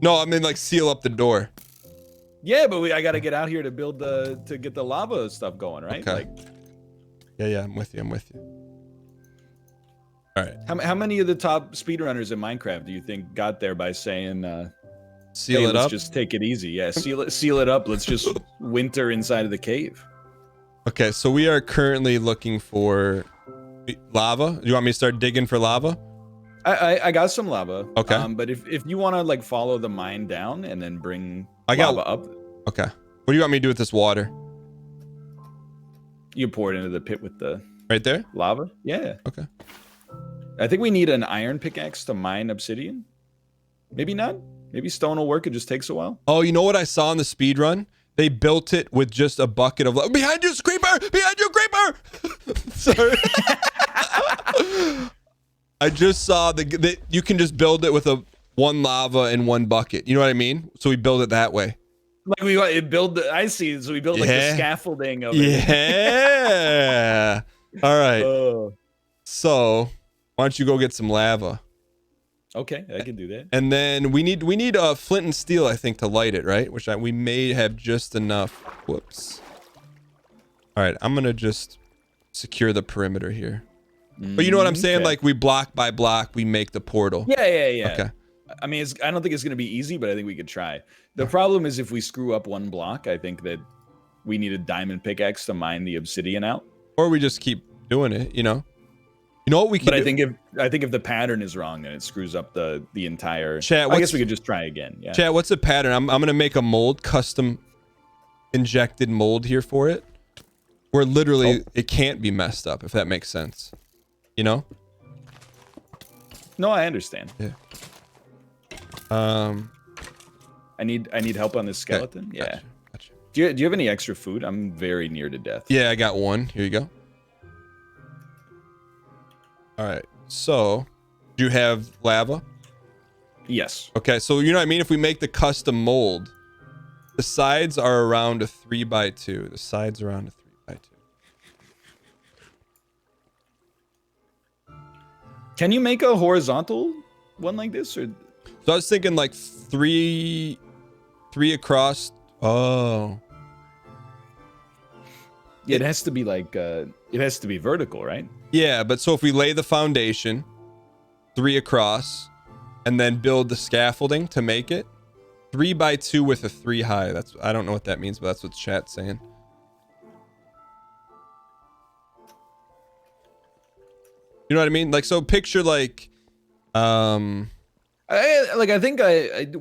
No, I mean like seal up the door. Yeah, but I got to get out here to build to get the lava stuff going, right? Okay. Like, Yeah, I'm with you. All right. how many of the top speedrunners in Minecraft do you think got there by saying, Seal hey, it let's up. just take it easy. Yeah, seal it up. Let's just winter inside of the cave. Okay, so we are currently looking for lava. Do you want me to start digging for lava? I got some lava. Okay. But if you want to like follow the mine down and then bring lava up, okay. What do you want me to do with this water? you pour it into the pit with the Right there? lava. Yeah. Okay. I think we need an iron pickaxe to mine obsidian. Maybe not. Maybe stone will work. It just takes a while. Oh, you know what I saw in the speed run? They built it with just a bucket of lava. Behind you, creeper! Behind you, creeper! Sorry. I just saw that you can just build it with one lava and one bucket. You know what I mean? So we build it that way. Like we build the. I see. So we build like the scaffolding of it. Yeah. All right. Oh. So why don't you go get some lava? Okay, I can do that. And then we need flint and steel, I think, to light it, right? Which we may have just enough. Whoops. All right, I'm gonna just secure the perimeter here. But you know what I'm saying? Okay. Like we block by block, we make the portal. Yeah. Okay. I mean, I don't think it's gonna be easy, but I think we could try. The problem is if we screw up one block, I think that we need a diamond pickaxe to mine the obsidian out. Or we just keep doing it, you know? You know what we can But do? I think if the pattern is wrong, then it screws up the entire. Chat, I guess we could just try again. Yeah. Chat, what's the pattern? I'm gonna make a mold, custom injected mold here for it. Where literally it can't be messed up, if that makes sense. You know? No, I understand. Yeah. I need help on this skeleton. Okay, Yeah. Gotcha. Do you have any extra food? I'm very near to death. Yeah, I got one. Here you go. All right. So, do you have lava? Yes. Okay, so you know what I mean? If we make the custom mold, the sides are around a 3x2. The sides around a 3x2. Can you make a horizontal one like this, or? So I was thinking like three across. Oh. Yeah, it has to be like it has to be vertical, right? Yeah, but so if we lay the foundation, 3 across, and then build the scaffolding to make it, 3x2 with a 3 high. I don't know what that means, but that's what chat's saying. You know what I mean? Like, so picture like, I think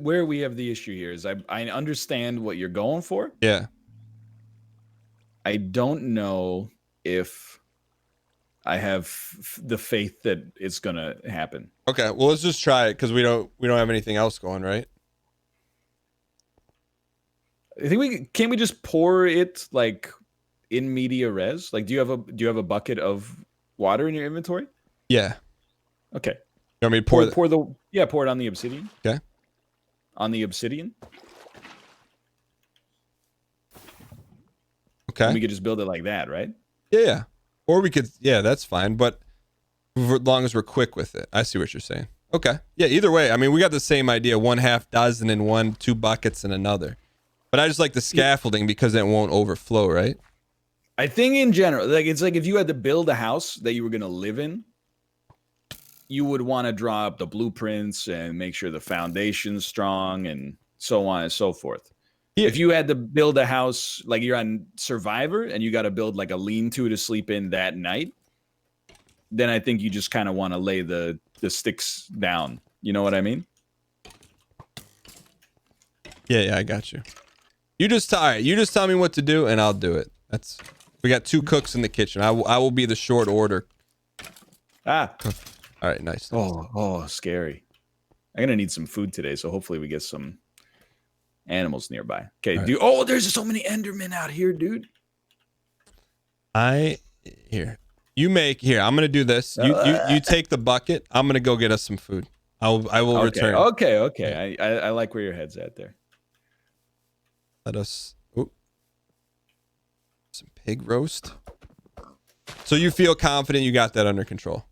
where we have the issue here is I understand what you're going for. yeah. I don't know if I have the faith that it's gonna happen. Okay, well let's just try it because we don't have anything else going, right? I think can't we just pour it like in media res? Like, do you have a bucket of water in your inventory? Yeah. Okay. You want me to Pour pour it on the obsidian. Okay. On the obsidian. Okay. And we could just build it like that, right? Yeah. Or we could, yeah, that's fine. But as long as we're quick with it. I see what you're saying. Okay. Yeah, either way. I mean, we got the same idea. 1/2 dozen in one, 2 buckets in another. But I just like the scaffolding because it won't overflow, right? I think in general, like it's like if you had to build a house that you were going to live in, you would want to draw up the blueprints and make sure the foundation's strong and so on and so forth. Yeah. If you had to build a house, like you're on Survivor and you got to build like a lean-to to sleep in that night, then I think you just kind of want to lay the sticks down. You know what I mean? Yeah, I got you. You just tell me what to do and I'll do it. We got 2 cooks in the kitchen. I will be the short order. Ah. All right, nice. Oh, scary. I'm gonna need some food today, so hopefully we get some animals nearby. Okay, right. dude. Oh, there's so many Endermen out here, dude. I'm gonna do this. You take the bucket. I'm gonna go get us some food. I will return. Okay. I like where your head's at there. Let us some pig roast. So you feel confident you got that under control?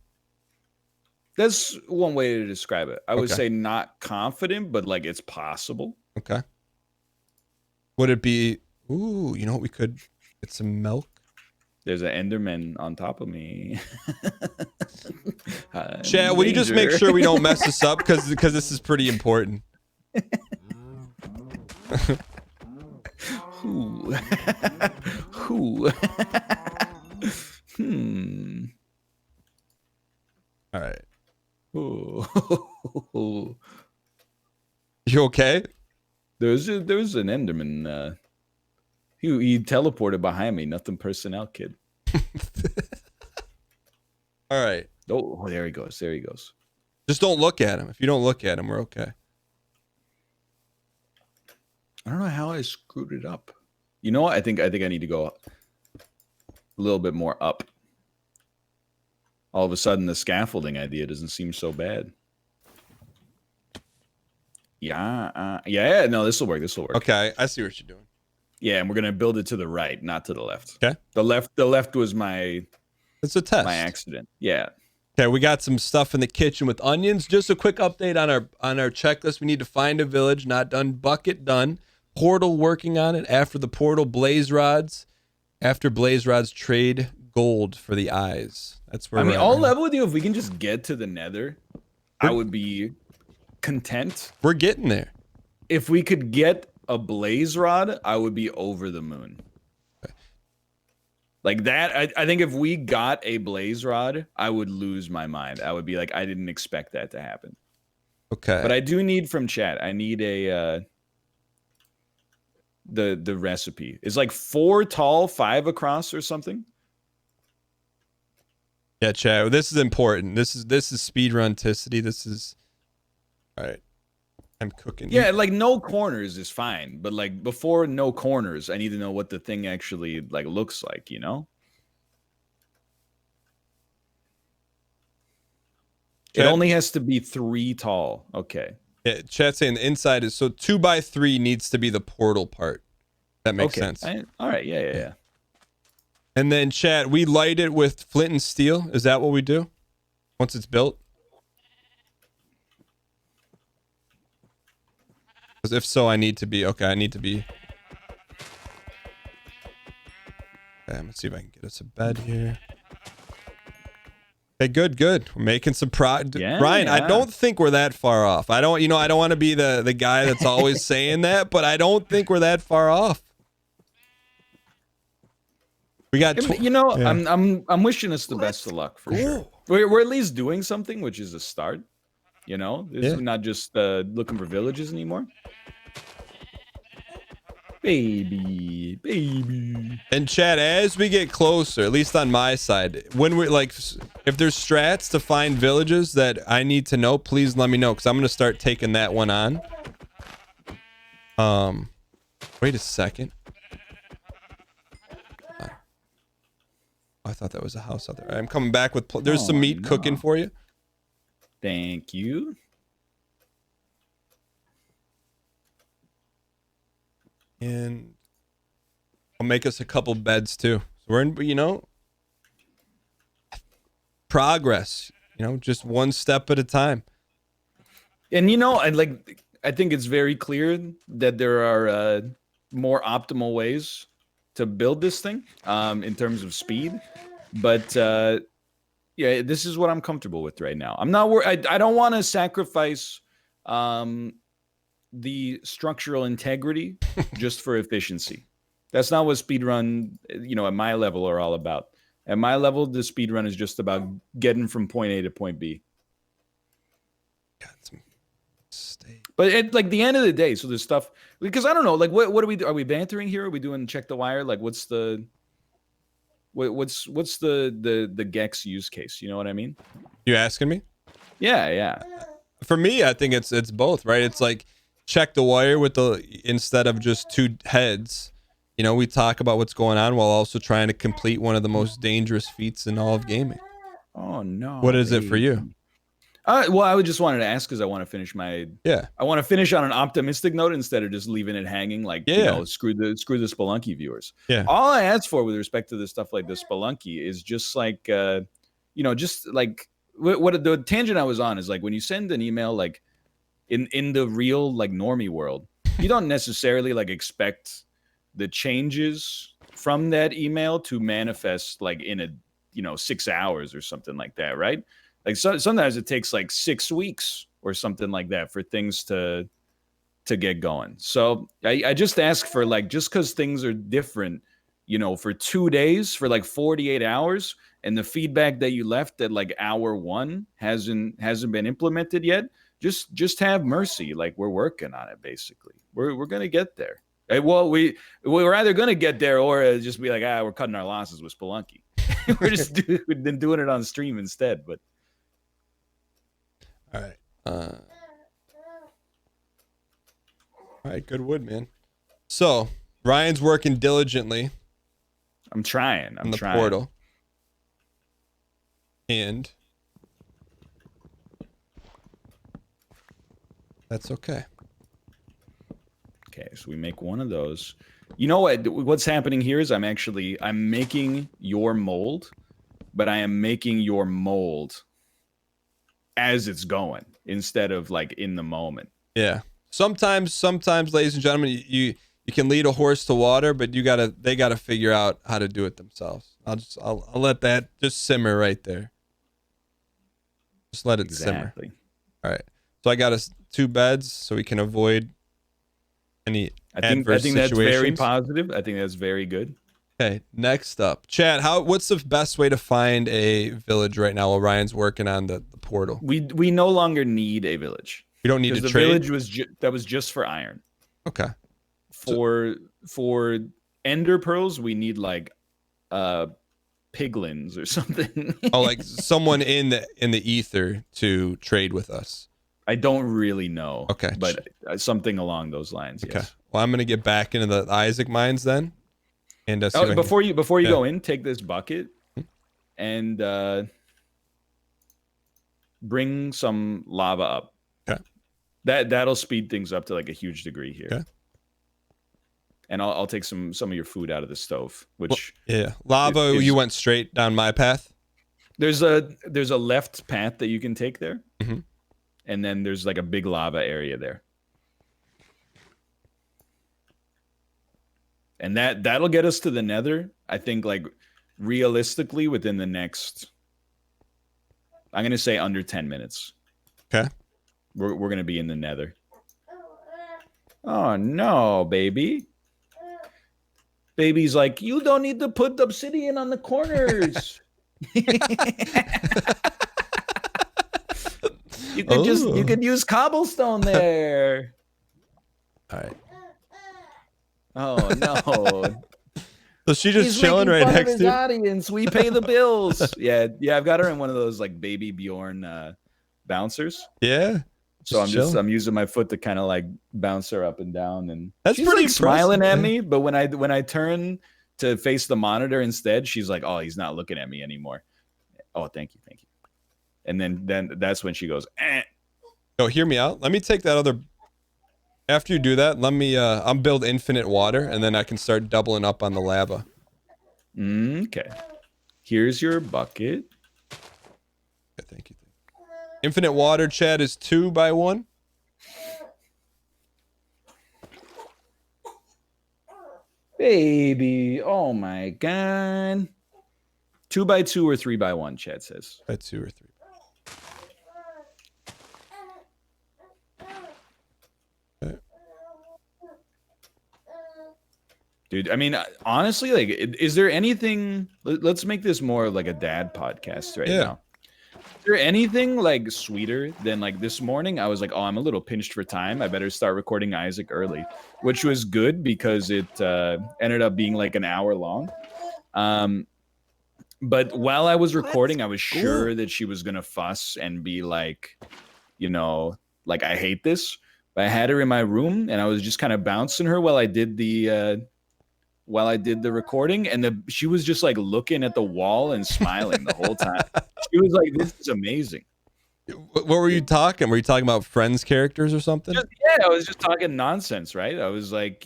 That's one way to describe it. I would Okay. say not confident, but like it's possible. Okay. Would it be? Ooh, you know what? We could get some milk. There's an Enderman on top of me. Chad, will you just make Danger. sure we don't mess this up? Because this is pretty important. Ooh. Ooh. All right. Ooh. You okay? There's an Enderman. He teleported behind me. Nothing personnel, kid. All right. Oh, there he goes. There he goes. Just don't look at him. If you don't look at him, we're okay. I don't know how I screwed it up. You know what? I think I need to go a little bit more up. All of a sudden, the scaffolding idea doesn't seem so bad. Yeah. No, this will work. This will work. Okay, I see what you're doing. Yeah, and we're gonna build it to the right, not to the left. Okay. The left was my It's a test. accident. Yeah. Okay, we got some stuff in the kitchen with onions. Just a quick update on our checklist. We need to find a village. Not done. Bucket done. Portal working on it. After the portal, blaze rods. After blaze rods, trade gold for the eyes. That's where I mean, we're I'll at. level with you if we can just get to the Nether. I would be content. We're getting there. If we could get a blaze rod, I would be over the moon. Okay. Like that, I think if we got a blaze rod, I would lose my mind. I would be like, I didn't expect that to happen. Okay. But I do need from chat. I need a the recipe. It's like 4 tall, 5 across, or something. Yeah, Chad. This is important. This is speedrunticity. This is all right. I'm cooking. Yeah, like no corners is fine, but like before no corners, I need to know what the thing actually like looks like, you know? It Chad? only has to be 3 tall. Okay. Yeah, Chad's saying the inside is so 2x3 needs to be the portal part. That makes sense. All right. Yeah. And then Chad, we light it with flint and steel. Is that what we do once it's built? Because if so, I need to be okay. Okay, let's see if I can get us a bed here. Okay, good. We're making some Yeah, Ryan, yeah. I don't think we're that far off. I don't want to be the guy that's always saying that, but I don't think we're that far off. We got Yeah. I'm wishing us the best of luck for sure. We're at least doing something, which is a start. You know, this is not just looking for villages anymore. Baby. And Chad, as we get closer, at least on my side, when we're like, if there's strats to find villages that I need to know, please let me know, because I'm gonna start taking that one on. Wait a second. I thought that was a house out there. I'm coming back with. There's some meat cooking for you. Thank you. And I'll make us a couple beds too. So we're in, progress. Just one step at a time. And I think it's very clear that there are more optimal ways to build this thing in terms of speed. But yeah, this is what I'm comfortable with right now. I'm not worried. I don't want to sacrifice the structural integrity just for efficiency. That's not what speedrun, at my level are all about. At my level, the speedrun is just about getting from point A to point B. But at the end of the day, so there's stuff, because I don't know, like what are we are we bantering here? Are we doing check the wire? Like what's the GECS use case? You know what I mean? You asking me? Yeah. For me, I think it's both, right? It's like check the wire with instead of just 2 heads. We talk about what's going on while also trying to complete one of the most dangerous feats in all of gaming. Oh no. What is it for you? Well, I would just wanted to ask because I want to finish I want to finish on an optimistic note instead of just leaving it hanging like screw the Spelunky viewers. Yeah. All I ask for with respect to the stuff like the Spelunky is just like just like what the tangent I was on is like when you send an email like in the real like normie world, you don't necessarily like expect the changes from that email to manifest like in a 6 hours or something like that, right? Like sometimes it takes like 6 weeks or something like that for things to get going. So I just ask for like, just because things are different, for 2 days, for like 48 hours, and the feedback that you left at like hour 1 hasn't been implemented yet, just have mercy. Like, we're working on it. Basically, we're gonna get there. Well, we're either gonna get there or just be like, we're cutting our losses with Spelunky. We've been doing it on stream instead, but. All right. All right. Good wood, man. So Ryan's working diligently. I'm trying. On the portal. And that's okay. Okay, so we make one of those. You know what's happening here is I'm making your mold, but I am making your mold as it's going instead of like in the moment. Yeah. Sometimes, ladies and gentlemen, you can lead a horse to water, but they gotta figure out how to do it themselves. I'll let that just simmer right there. Just let it simmer. All right. So I got us 2 beds so we can avoid any adverse situations. That's very positive. I think that's very good. Okay, next up, Chad. What's the best way to find a village right now while Ryan's working on the portal? We no longer need a village. We don't need to the trade. Village was just for iron. Okay. For ender pearls, we need like piglins or something. Oh, like someone in the ether to trade with us. I don't really know. Okay, but something along those lines. Okay. Yes. Well, I'm gonna get back into the Isaac mines then. And before you go in, take this bucket and bring some lava up. Okay. That'll speed things up to like a huge degree here. Okay. And I'll take some of your food out of the stove, which lava. You went straight down my path. There's a left path that you can take there, mm-hmm. and then there's like a big lava area there. And that'll get us to the nether, I think, like realistically within the next, I'm going to say under 10 minutes. Okay. We're going to be in the nether. Oh, no, baby. Baby's like, you don't need to put obsidian on the corners. You could use cobblestone there. All right. Oh no! So she's just chilling right next to you. Audience, we pay the bills. yeah. I've got her in one of those like baby Bjorn bouncers. Yeah. So I'm using my foot to kind of like bounce her up and down, and that's she's pretty like smiling at me. But when I turn to face the monitor instead, she's like, "Oh, he's not looking at me anymore." Oh, thank you. And then that's when she goes, "Eh." Oh, hear me out. Let me take that other. After you do that, let me I'll build infinite water, and then I can start doubling up on the lava. Okay. Here's your bucket. Okay, thank you. Infinite water, Chad, is 2 by 1. Baby, oh my god. 2 by 2 or 3 by 1, Chad says. By 2 or 3. Dude, I mean, honestly, like, is there anything? Let's make this more like a dad podcast right now. Is there anything like sweeter than like this morning? I was like, oh, I'm a little pinched for time. I better start recording Isaac early, which was good because it ended up being like an hour long. But while I was recording, I was sure that she was gonna fuss and be like, like, I hate this. But I had her in my room, and I was just kind of bouncing her while I did the recording, and she was just like looking at the wall and smiling the whole time. She was like, "This is amazing." What were you talking? Were you talking about Friends characters or something? Yeah, I was just talking nonsense, right? I was like,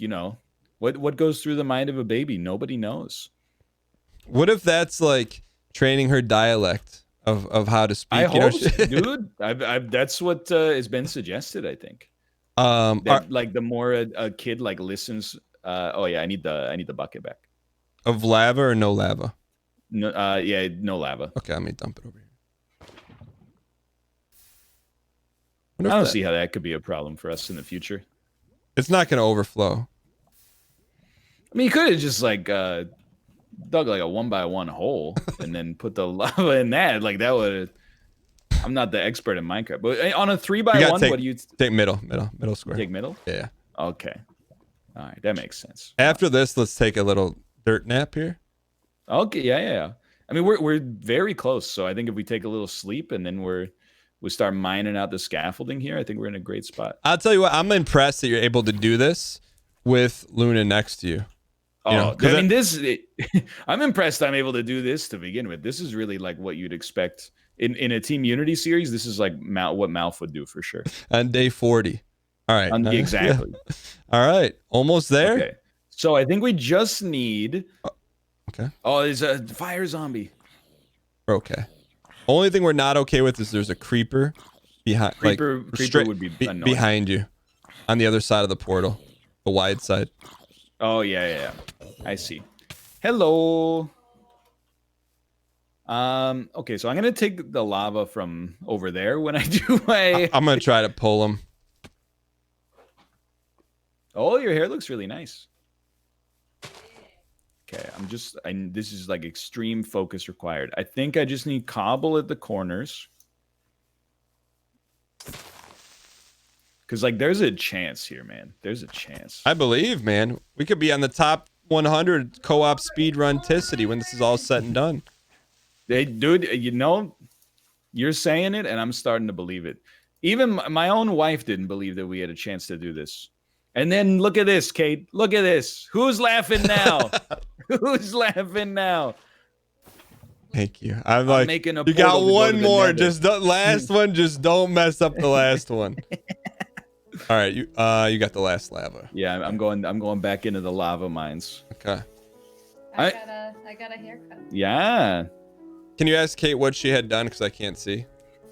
what goes through the mind of a baby? Nobody knows. What if that's like training her dialect of how to speak? I hope, dude. That's what has been suggested. I think. Like the more a kid like listens. Oh yeah, I need the bucket back. Of lava or no lava? No, yeah, no lava. Okay, let me dump it over here. I don't see how that could be a problem for us in the future. It's not going to overflow. I mean, you could have just like dug like a 1x1 hole and then put the lava in that. Like that would. I'm not the expert in Minecraft, but on a 3x1, what do you take? Middle square. Take middle. Yeah. Okay. All right, that makes sense. After this, let's take a little dirt nap here. Okay. Yeah. I mean, we're very close. So I think if we take a little sleep and then we start mining out the scaffolding here, I think we're in a great spot. I'll tell you what, I'm impressed that you're able to do this with Luna next to you. I mean, I'm impressed I'm able to do this to begin with. This is really like what you'd expect in a Team Unity series. This is like what Malf would do for sure. On day 40. All right. Exactly. All right. Almost there. Okay. So I think we just need... Okay. Oh, there's a fire zombie. We're okay. Only thing we're not okay with is there's a creeper behind. Creeper would be annoying. Behind you, on the other side of the portal, the wide side. Oh yeah. I see. Hello. Okay, so I'm gonna take the lava from over there when I do my. I'm gonna try to pull him. Oh, your hair looks really nice. Okay, this is like extreme focus required. I think I just need cobble at the corners. Because, like, there's a chance here, man. There's a chance. I believe, man. We could be on the top 100 co-op speedrun-ticity when this is all said and done. Hey, dude, you're saying it, and I'm starting to believe it. Even my own wife didn't believe that we had a chance to do this. And then look at this, Kate. Look at this. Who's laughing now? Who's laughing now? Thank you. I'm like, making a you got one more. Nether. Just the last one. Just don't mess up the last one. All right, you got the last lava. Yeah, I'm going back into the lava mines. Okay. I got a haircut. Yeah. Can you ask Kate what she had done, because I can't see?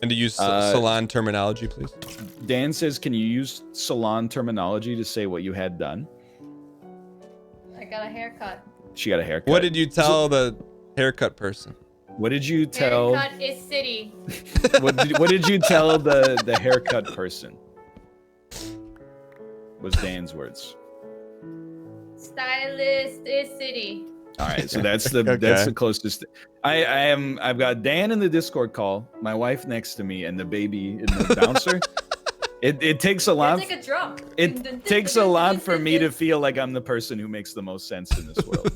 And to use salon terminology, please. Dan says, can you use salon terminology to say what you had done? I got a haircut. She got a haircut. What did you tell the haircut person? What did you tell? Haircut is city. What did you tell the haircut person? Was Dan's words. Stylist is city. All right, so that's the closest. I've got Dan in the Discord call, my wife next to me, and the baby in the bouncer. It takes a lot. It's like a drum. It takes a lot for me to feel like I'm the person who makes the most sense in this world.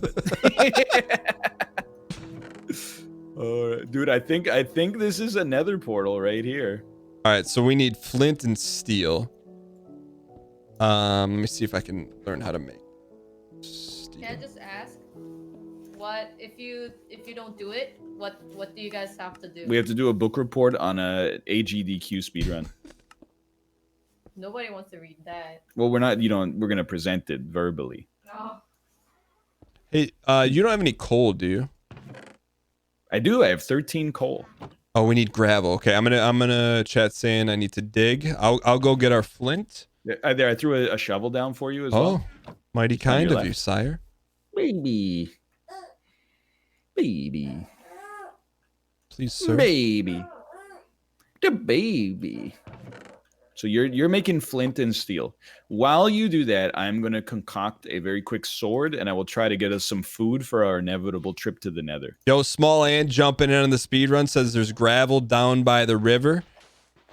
Dude, I think this is a nether portal right here. All right, so we need flint and steel. Let me see if I can learn how to make steel. Can I just ask, what if you don't do it? What do you guys have to do? We have to do a book report on a AGDQ speedrun. Nobody wants to read that. Well, we're not. We're gonna present it verbally. Oh. Hey, you don't have any coal, do you? I do. I have 13 coal. Oh, we need gravel. Okay, I'm gonna chat saying I need to dig. I'll go get our flint. I threw a shovel down for you as well. Oh, mighty kind of you, sire. Baby. Please, sir. Baby. The baby. So you're making flint and steel. While you do that, I'm going to concoct a very quick sword, and I will try to get us some food for our inevitable trip to the nether. Yo, Small Ant jumping in on the speed run says there's gravel down by the river.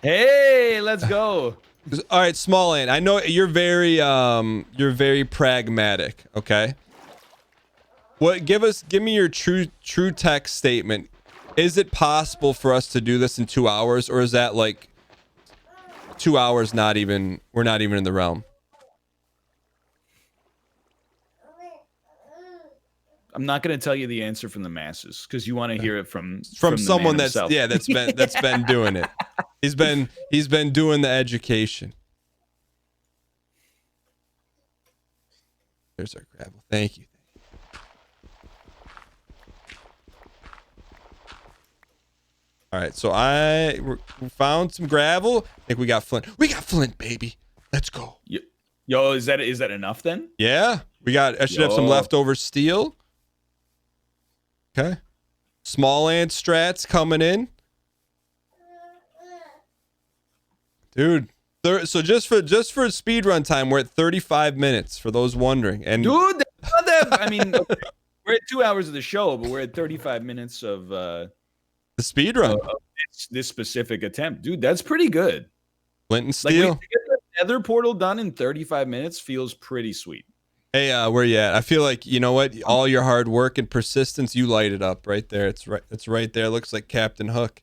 Hey, let's go. All right, Small Ant, I know you're very pragmatic, okay? Give me your true text statement. Is it possible for us to do this in 2 hours, or is that like 2 hours we're not even in the realm? I'm not going to tell you the answer from the masses because you want to hear it from someone that's been doing it. He's been doing the education. There's our gravel. Thank you. All right, so we found some gravel. I think we got flint. We got flint, baby. Let's go. Yo, is that enough then? Yeah, I should have some leftover steel. Okay. Small ant strats coming in. Dude, so just for speed run time, we're at 35 minutes for those wondering. And dude, I mean, we're at 2 hours of the show, but we're at 35 minutes of the speed run. This specific attempt, dude, that's pretty good. Flint and steel. Like, to get the nether portal done in 35 minutes feels pretty sweet. Hey, where you at? I feel like, you know what? All your hard work and persistence, you light it up right there. It's right there. It looks like Captain Hook.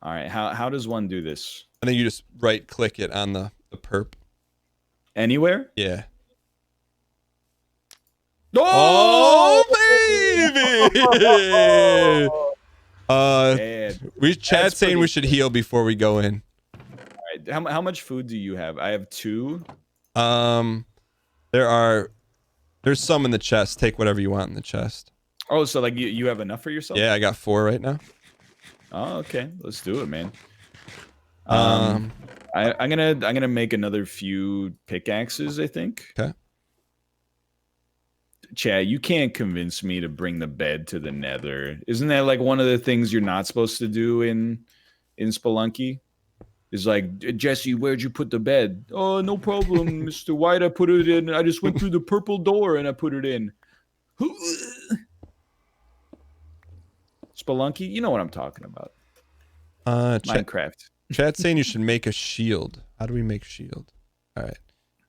All right, how does one do this? I think you just right click it on the perp. Anywhere? Yeah. Oh, baby! We chat saying we should heal before we go in. All right, how much food do you have? I have 2. There's some in the chest. Take whatever you want in the chest. Oh, so like you have enough for yourself? Yeah, I got 4 right now. Oh, okay. Let's do it, man. I'm gonna make another few pickaxes, I think. Okay. Chad, you can't convince me to bring the bed to the nether. Isn't that like one of the things you're not supposed to do in Spelunky? Is like, Jesse, where'd you put the bed? Oh, no problem, Mr. White. I put it in. I just went through the purple door and I put it in. Spelunky, you know what I'm talking about. Minecraft. Chat's saying you should make a shield. How do we make shield? All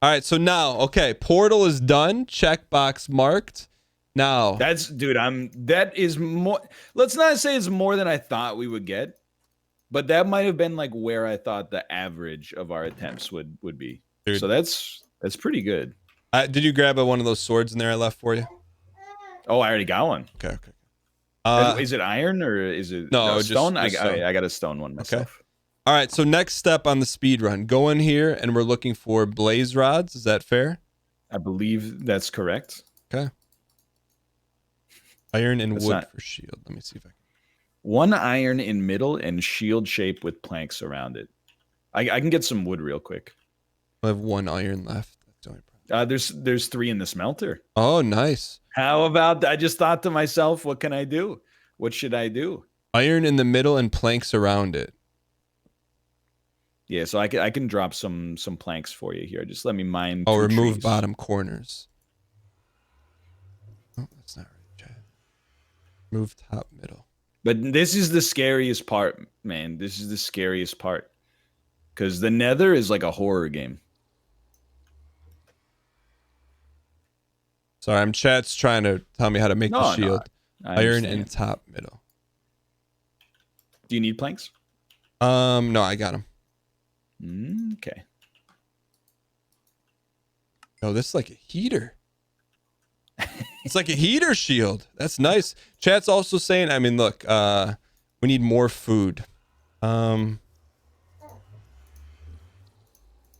right. So now, okay, portal is done. Checkbox marked. Now, that is more. Let's not say it's more than I thought we would get, but that might have been like where I thought the average of our attempts would be. Dude. So that's pretty good. Did you grab one of those swords in there I left for you? Oh, I already got one. Okay. Is it iron or is it stone? stone? I got a stone one myself. Okay. All right, so next step on the speed run. Go in here, and we're looking for blaze rods. Is that fair? I believe that's correct. Okay. Iron and wood for shield. Let me see if I can. 1 iron in middle and shield shape with planks around it. I can get some wood real quick. I have 1 iron left. That's the only problem. There's 3 in the smelter. Oh, nice. How about I just thought to myself, what can I do? What should I do? Iron in the middle and planks around it. Yeah, so I can drop some planks for you here. Just let me mine. Oh, remove bottom corners. Oh, that's not right, Chad. Move top middle. But this is the scariest part, man. This is the scariest part. Because the nether is like a horror game. Sorry, chat's trying to tell me how to make the shield. No, iron and top middle. Do you need planks? No, I got them. Okay. Oh, this is like a heater. It's like a heater shield. That's nice. Chat's also saying, I mean, look, we need more food. So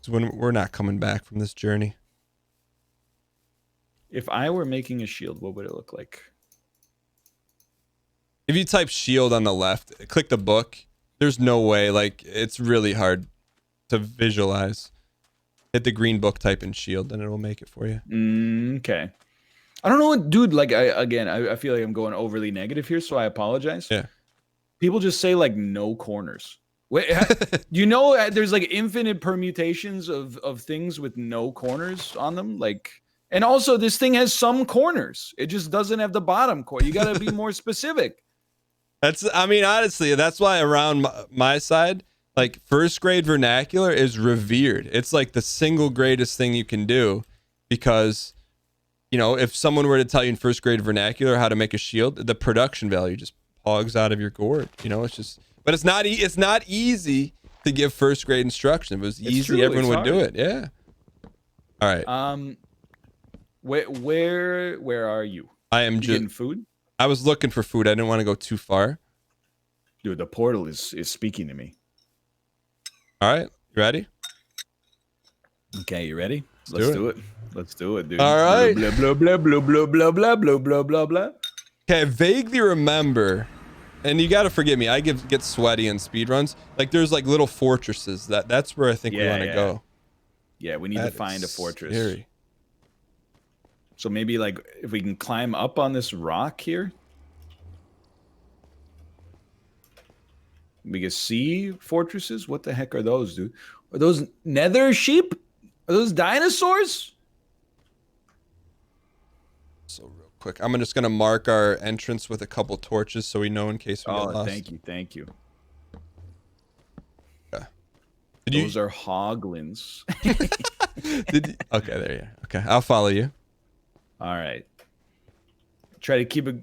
when we're not coming back from this journey. If I were making a shield, what would it look like? If you type shield on the left, click the book. There's no way. Like, it's really hard to visualize. Hit the green book, type in shield, and it will make it for you. Okay. I don't know what, dude, like, I feel like I'm going overly negative here, so I apologize. Yeah. People just say, like, no corners. Wait, you know, there's, like, infinite permutations of things with no corners on them? Like, and also, this thing has some corners. It just doesn't have the bottom corner. You got to be more specific. I mean, honestly, that's why around my side, like, first grade vernacular is revered. It's like the single greatest thing you can do because, you know, if someone were to tell you in first grade vernacular how to make a shield, the production value just hogs out of your gourd. You know, it's just, but it's not easy to give first grade instruction. If it was easy, everyone would do it. Yeah. All right. Where are you? I am just getting food. I was looking for food. I didn't want to go too far. Dude, the portal is speaking to me. All right, you ready? Okay, you ready? Let's do it. Let's do it, dude. All right. Blah blah blah blah blah blah blah blah blah blah blah. Okay, I vaguely remember, and you got to forgive me. I get sweaty in speedruns. Like there's like little fortresses. That's where I think we want to go. Yeah, we need to find a fortress. Scary. So maybe like if we can climb up on this rock here, we can see fortresses. What the heck are those, dude? Are those nether sheep? Are those dinosaurs? So real quick, I'm just gonna mark our entrance with a couple torches so we know in case we get lost. Thank you. Okay. Those are hoglins. Okay, there you are. Okay, I'll follow you. All right. Try to keep it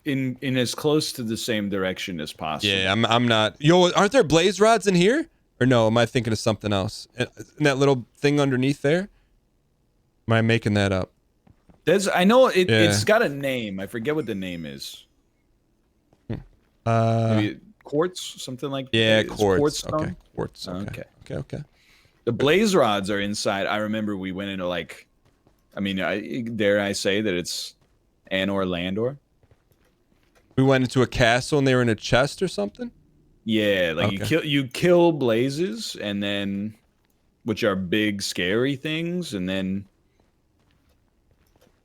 in as close to the same direction as possible. Yeah, I'm not. Yo, aren't there blaze rods in here? Or no, am I thinking of something else? In that little thing underneath there? Am I making that up? I know it's got a name. I forget what the name is. Maybe quartz, something like that. Yeah, It's quartz. stone? Okay, quartz. Okay. The blaze rods are inside. I remember we went into like, I mean, dare I say that it's Anor Landor? We went into a castle and they were in a chest or something? Yeah, like you kill blazes, and then, which are big scary things, and then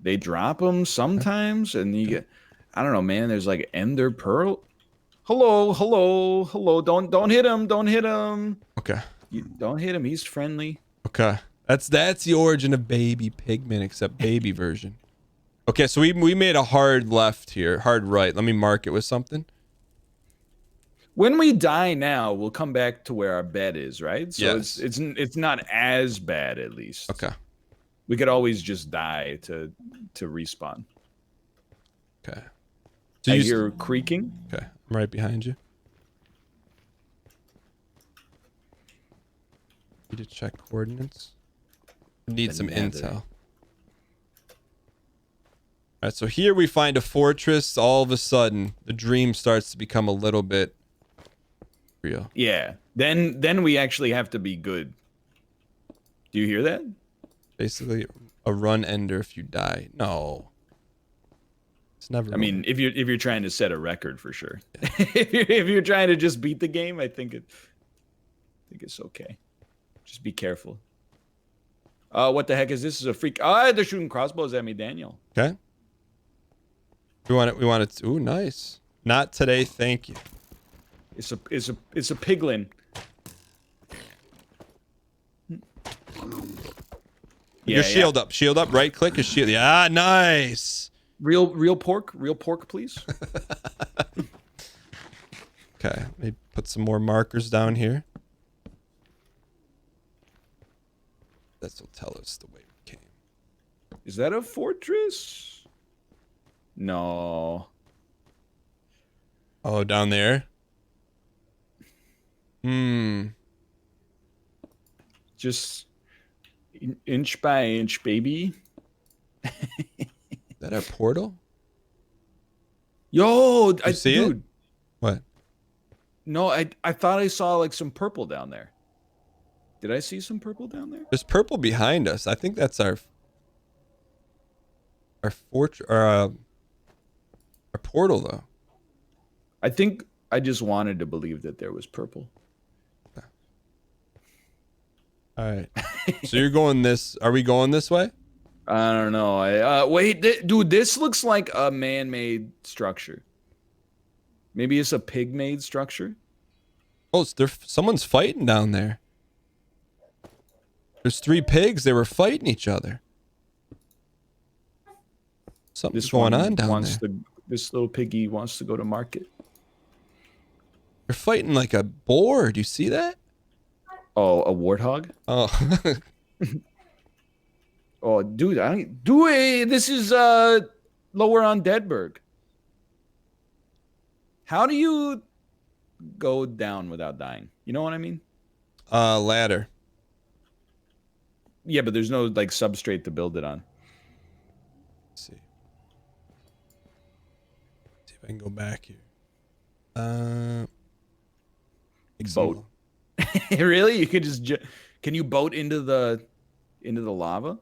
they drop them sometimes, and you get, I don't know, man. There's like Ender Pearl. Hello. Don't hit him. Don't hit him. Okay. Don't hit him. He's friendly. Okay. That's the origin of baby pigment, except baby version. Okay, so we made a hard left here, hard right. Let me mark it with something. When we die now, we'll come back to where our bed is, right? So yes. it's not as bad, at least. Okay. We could always just die to respawn. Okay. So I hear creaking. Okay, I'm right behind you. Need to check coordinates. Need some intel. All right, so here we find a fortress. All of a sudden, the dream starts to become a little bit real. Yeah. Then we actually have to be good. Do you hear that? Basically, a run ender if you die. No. It's never. I mean, if you're trying to set a record for sure. Yeah. if you're trying to just beat the game, I think it's okay. Just be careful. What the heck is this? Is a freak? They're shooting crossbows at me, Daniel. Okay. We want it. Ooh, nice. Not today, thank you. It's a piglin. Your shield up. Shield up. Right click is shield. Yeah, nice. Real pork, please. Okay, let me put some more markers down here. This will tell us the way we came. Is that a fortress? No. Oh, down there? Just inch by inch, baby. Is that our portal? Yo, you see it? What? No, I thought I saw like some purple down there. Did I see some purple down there? There's purple behind us. I think that's our fortress, or our portal, though. I think I just wanted to believe that there was purple. All right. So you're going this. Are we going this way? I don't know. Wait, dude, this looks like a man-made structure. Maybe it's a pig-made structure. Oh, someone's fighting down there. There's 3 pigs. They were fighting each other. Something's going on down there. This little piggy wants to go to market. They're fighting like a boar. Do you see that? Oh, a warthog? Oh. Oh, dude, this is lower on Deadburg. How do you go down without dying? You know what I mean? Ladder. Yeah, but there's no like substrate to build it on. Let's see if I can go back here. Boat. Really? You could just can you boat into the lava?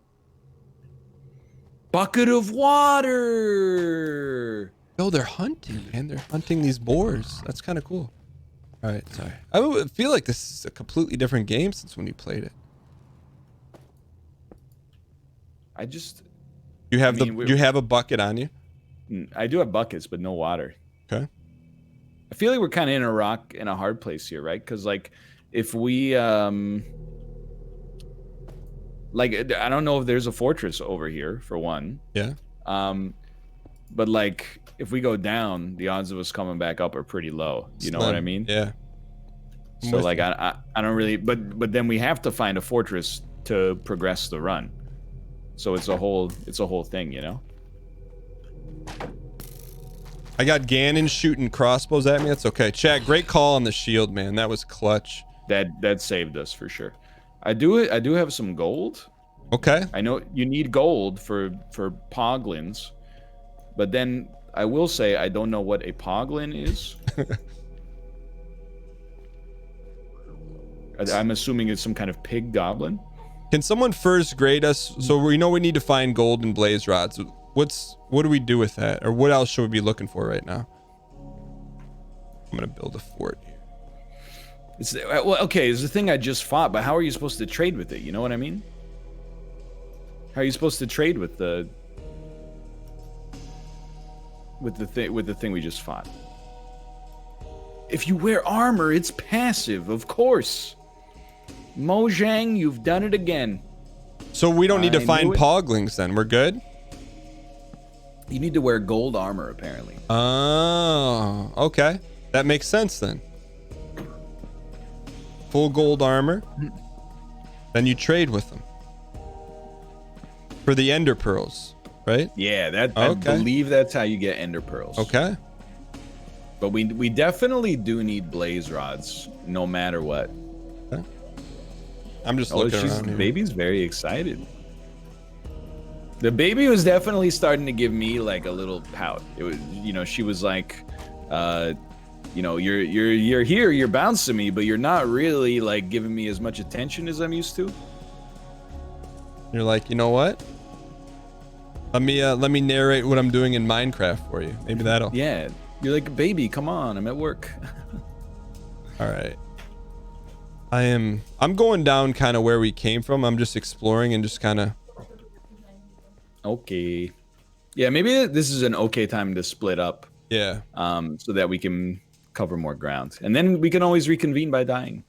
Bucket of water. Oh, they're hunting, man. They're hunting these boars. That's kind of cool. All right, sorry. I would feel like this is a completely different game since when you played it. You have you have a bucket on you? I do have buckets, but no water. Okay. I feel like we're kind of in a rock in a hard place here, right? Because like, if we like, I don't know if there's a fortress over here for one. Yeah. But like, if we go down, the odds of us coming back up are pretty low. You know what I mean? Yeah. So like, I don't really, but then we have to find a fortress to progress the run. So it's a whole thing, you know. I got Ganon shooting crossbows at me. That's okay. Chat, great call on the shield, man. That was clutch. That saved us for sure. I do have some gold. Okay. I know you need gold for poglins, but then I will say I don't know what a poglin is. I'm assuming it's some kind of pig goblin. Can someone first grade us? So we know we need to find gold and blaze rods. What do we do with that? Or what else should we be looking for right now? I'm gonna build a fort here. Well, okay, it's the thing I just fought, but how are you supposed to trade with it? You know what I mean? How are you supposed to trade with the thing we just fought? If you wear armor, it's passive, of course. Mojang, you've done it again. So we don't need to find poglings then. We're good? You need to wear gold armor, apparently. Oh, okay. That makes sense then. Full gold armor. Then you trade with them. For the ender pearls, right? Yeah, I believe that's how you get ender pearls. Okay. But we definitely do need blaze rods, no matter what. Okay. I'm just looking around here. The baby's very excited. The baby was definitely starting to give me like a little pout. It was, you know, she was like, you know, you're here, you're bouncing me, but you're not really like giving me as much attention as I'm used to. You're like, you know what? Let me narrate what I'm doing in Minecraft for you. Maybe that'll. Yeah, you're like, baby, come on, I'm at work. All right. I'm going down kind of where we came from. I'm just exploring and just kind of. Okay. Yeah, maybe this is an okay time to split up. Yeah. So that we can cover more ground. And then we can always reconvene by dying.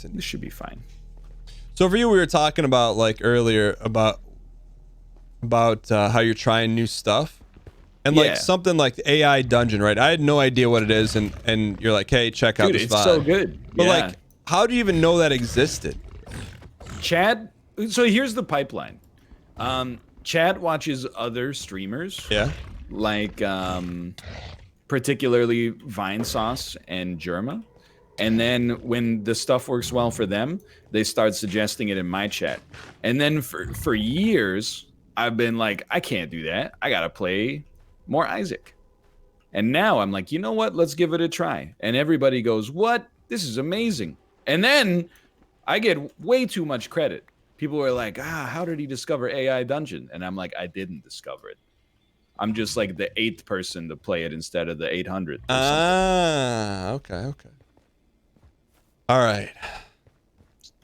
This should be fine. So for you, we were talking about like earlier about how you're trying new stuff. And like something like the AI dungeon, right? I had no idea what it is, and you're like, hey, check out this it's VOD. so good. But like, how do you even know that existed? Chad, so here's the pipeline. Chad watches other streamers. Yeah. Like particularly Vinesauce and Germa. And then when the stuff works well for them, they start suggesting it in my chat. And then for years, I've been like, I can't do that. I gotta play more Isaac. And now I'm like, you know what? Let's give it a try. And everybody goes, what? This is amazing. And then I get way too much credit. People are like, how did he discover AI Dungeon? And I'm like, I didn't discover it. I'm just like the 8th person to play it instead of the 800th. Okay. All right.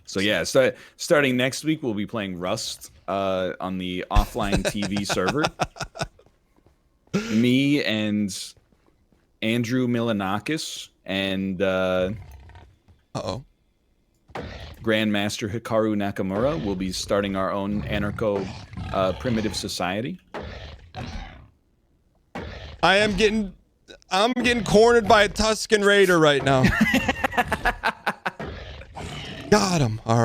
So yeah, starting next week, we'll be playing Rust on the offline TV server. Me and Andrew Milanakis and Grandmaster Hikaru Nakamura will be starting our own anarcho primitive society. I'm getting cornered by a Tusken Raider right now. Got him. All right.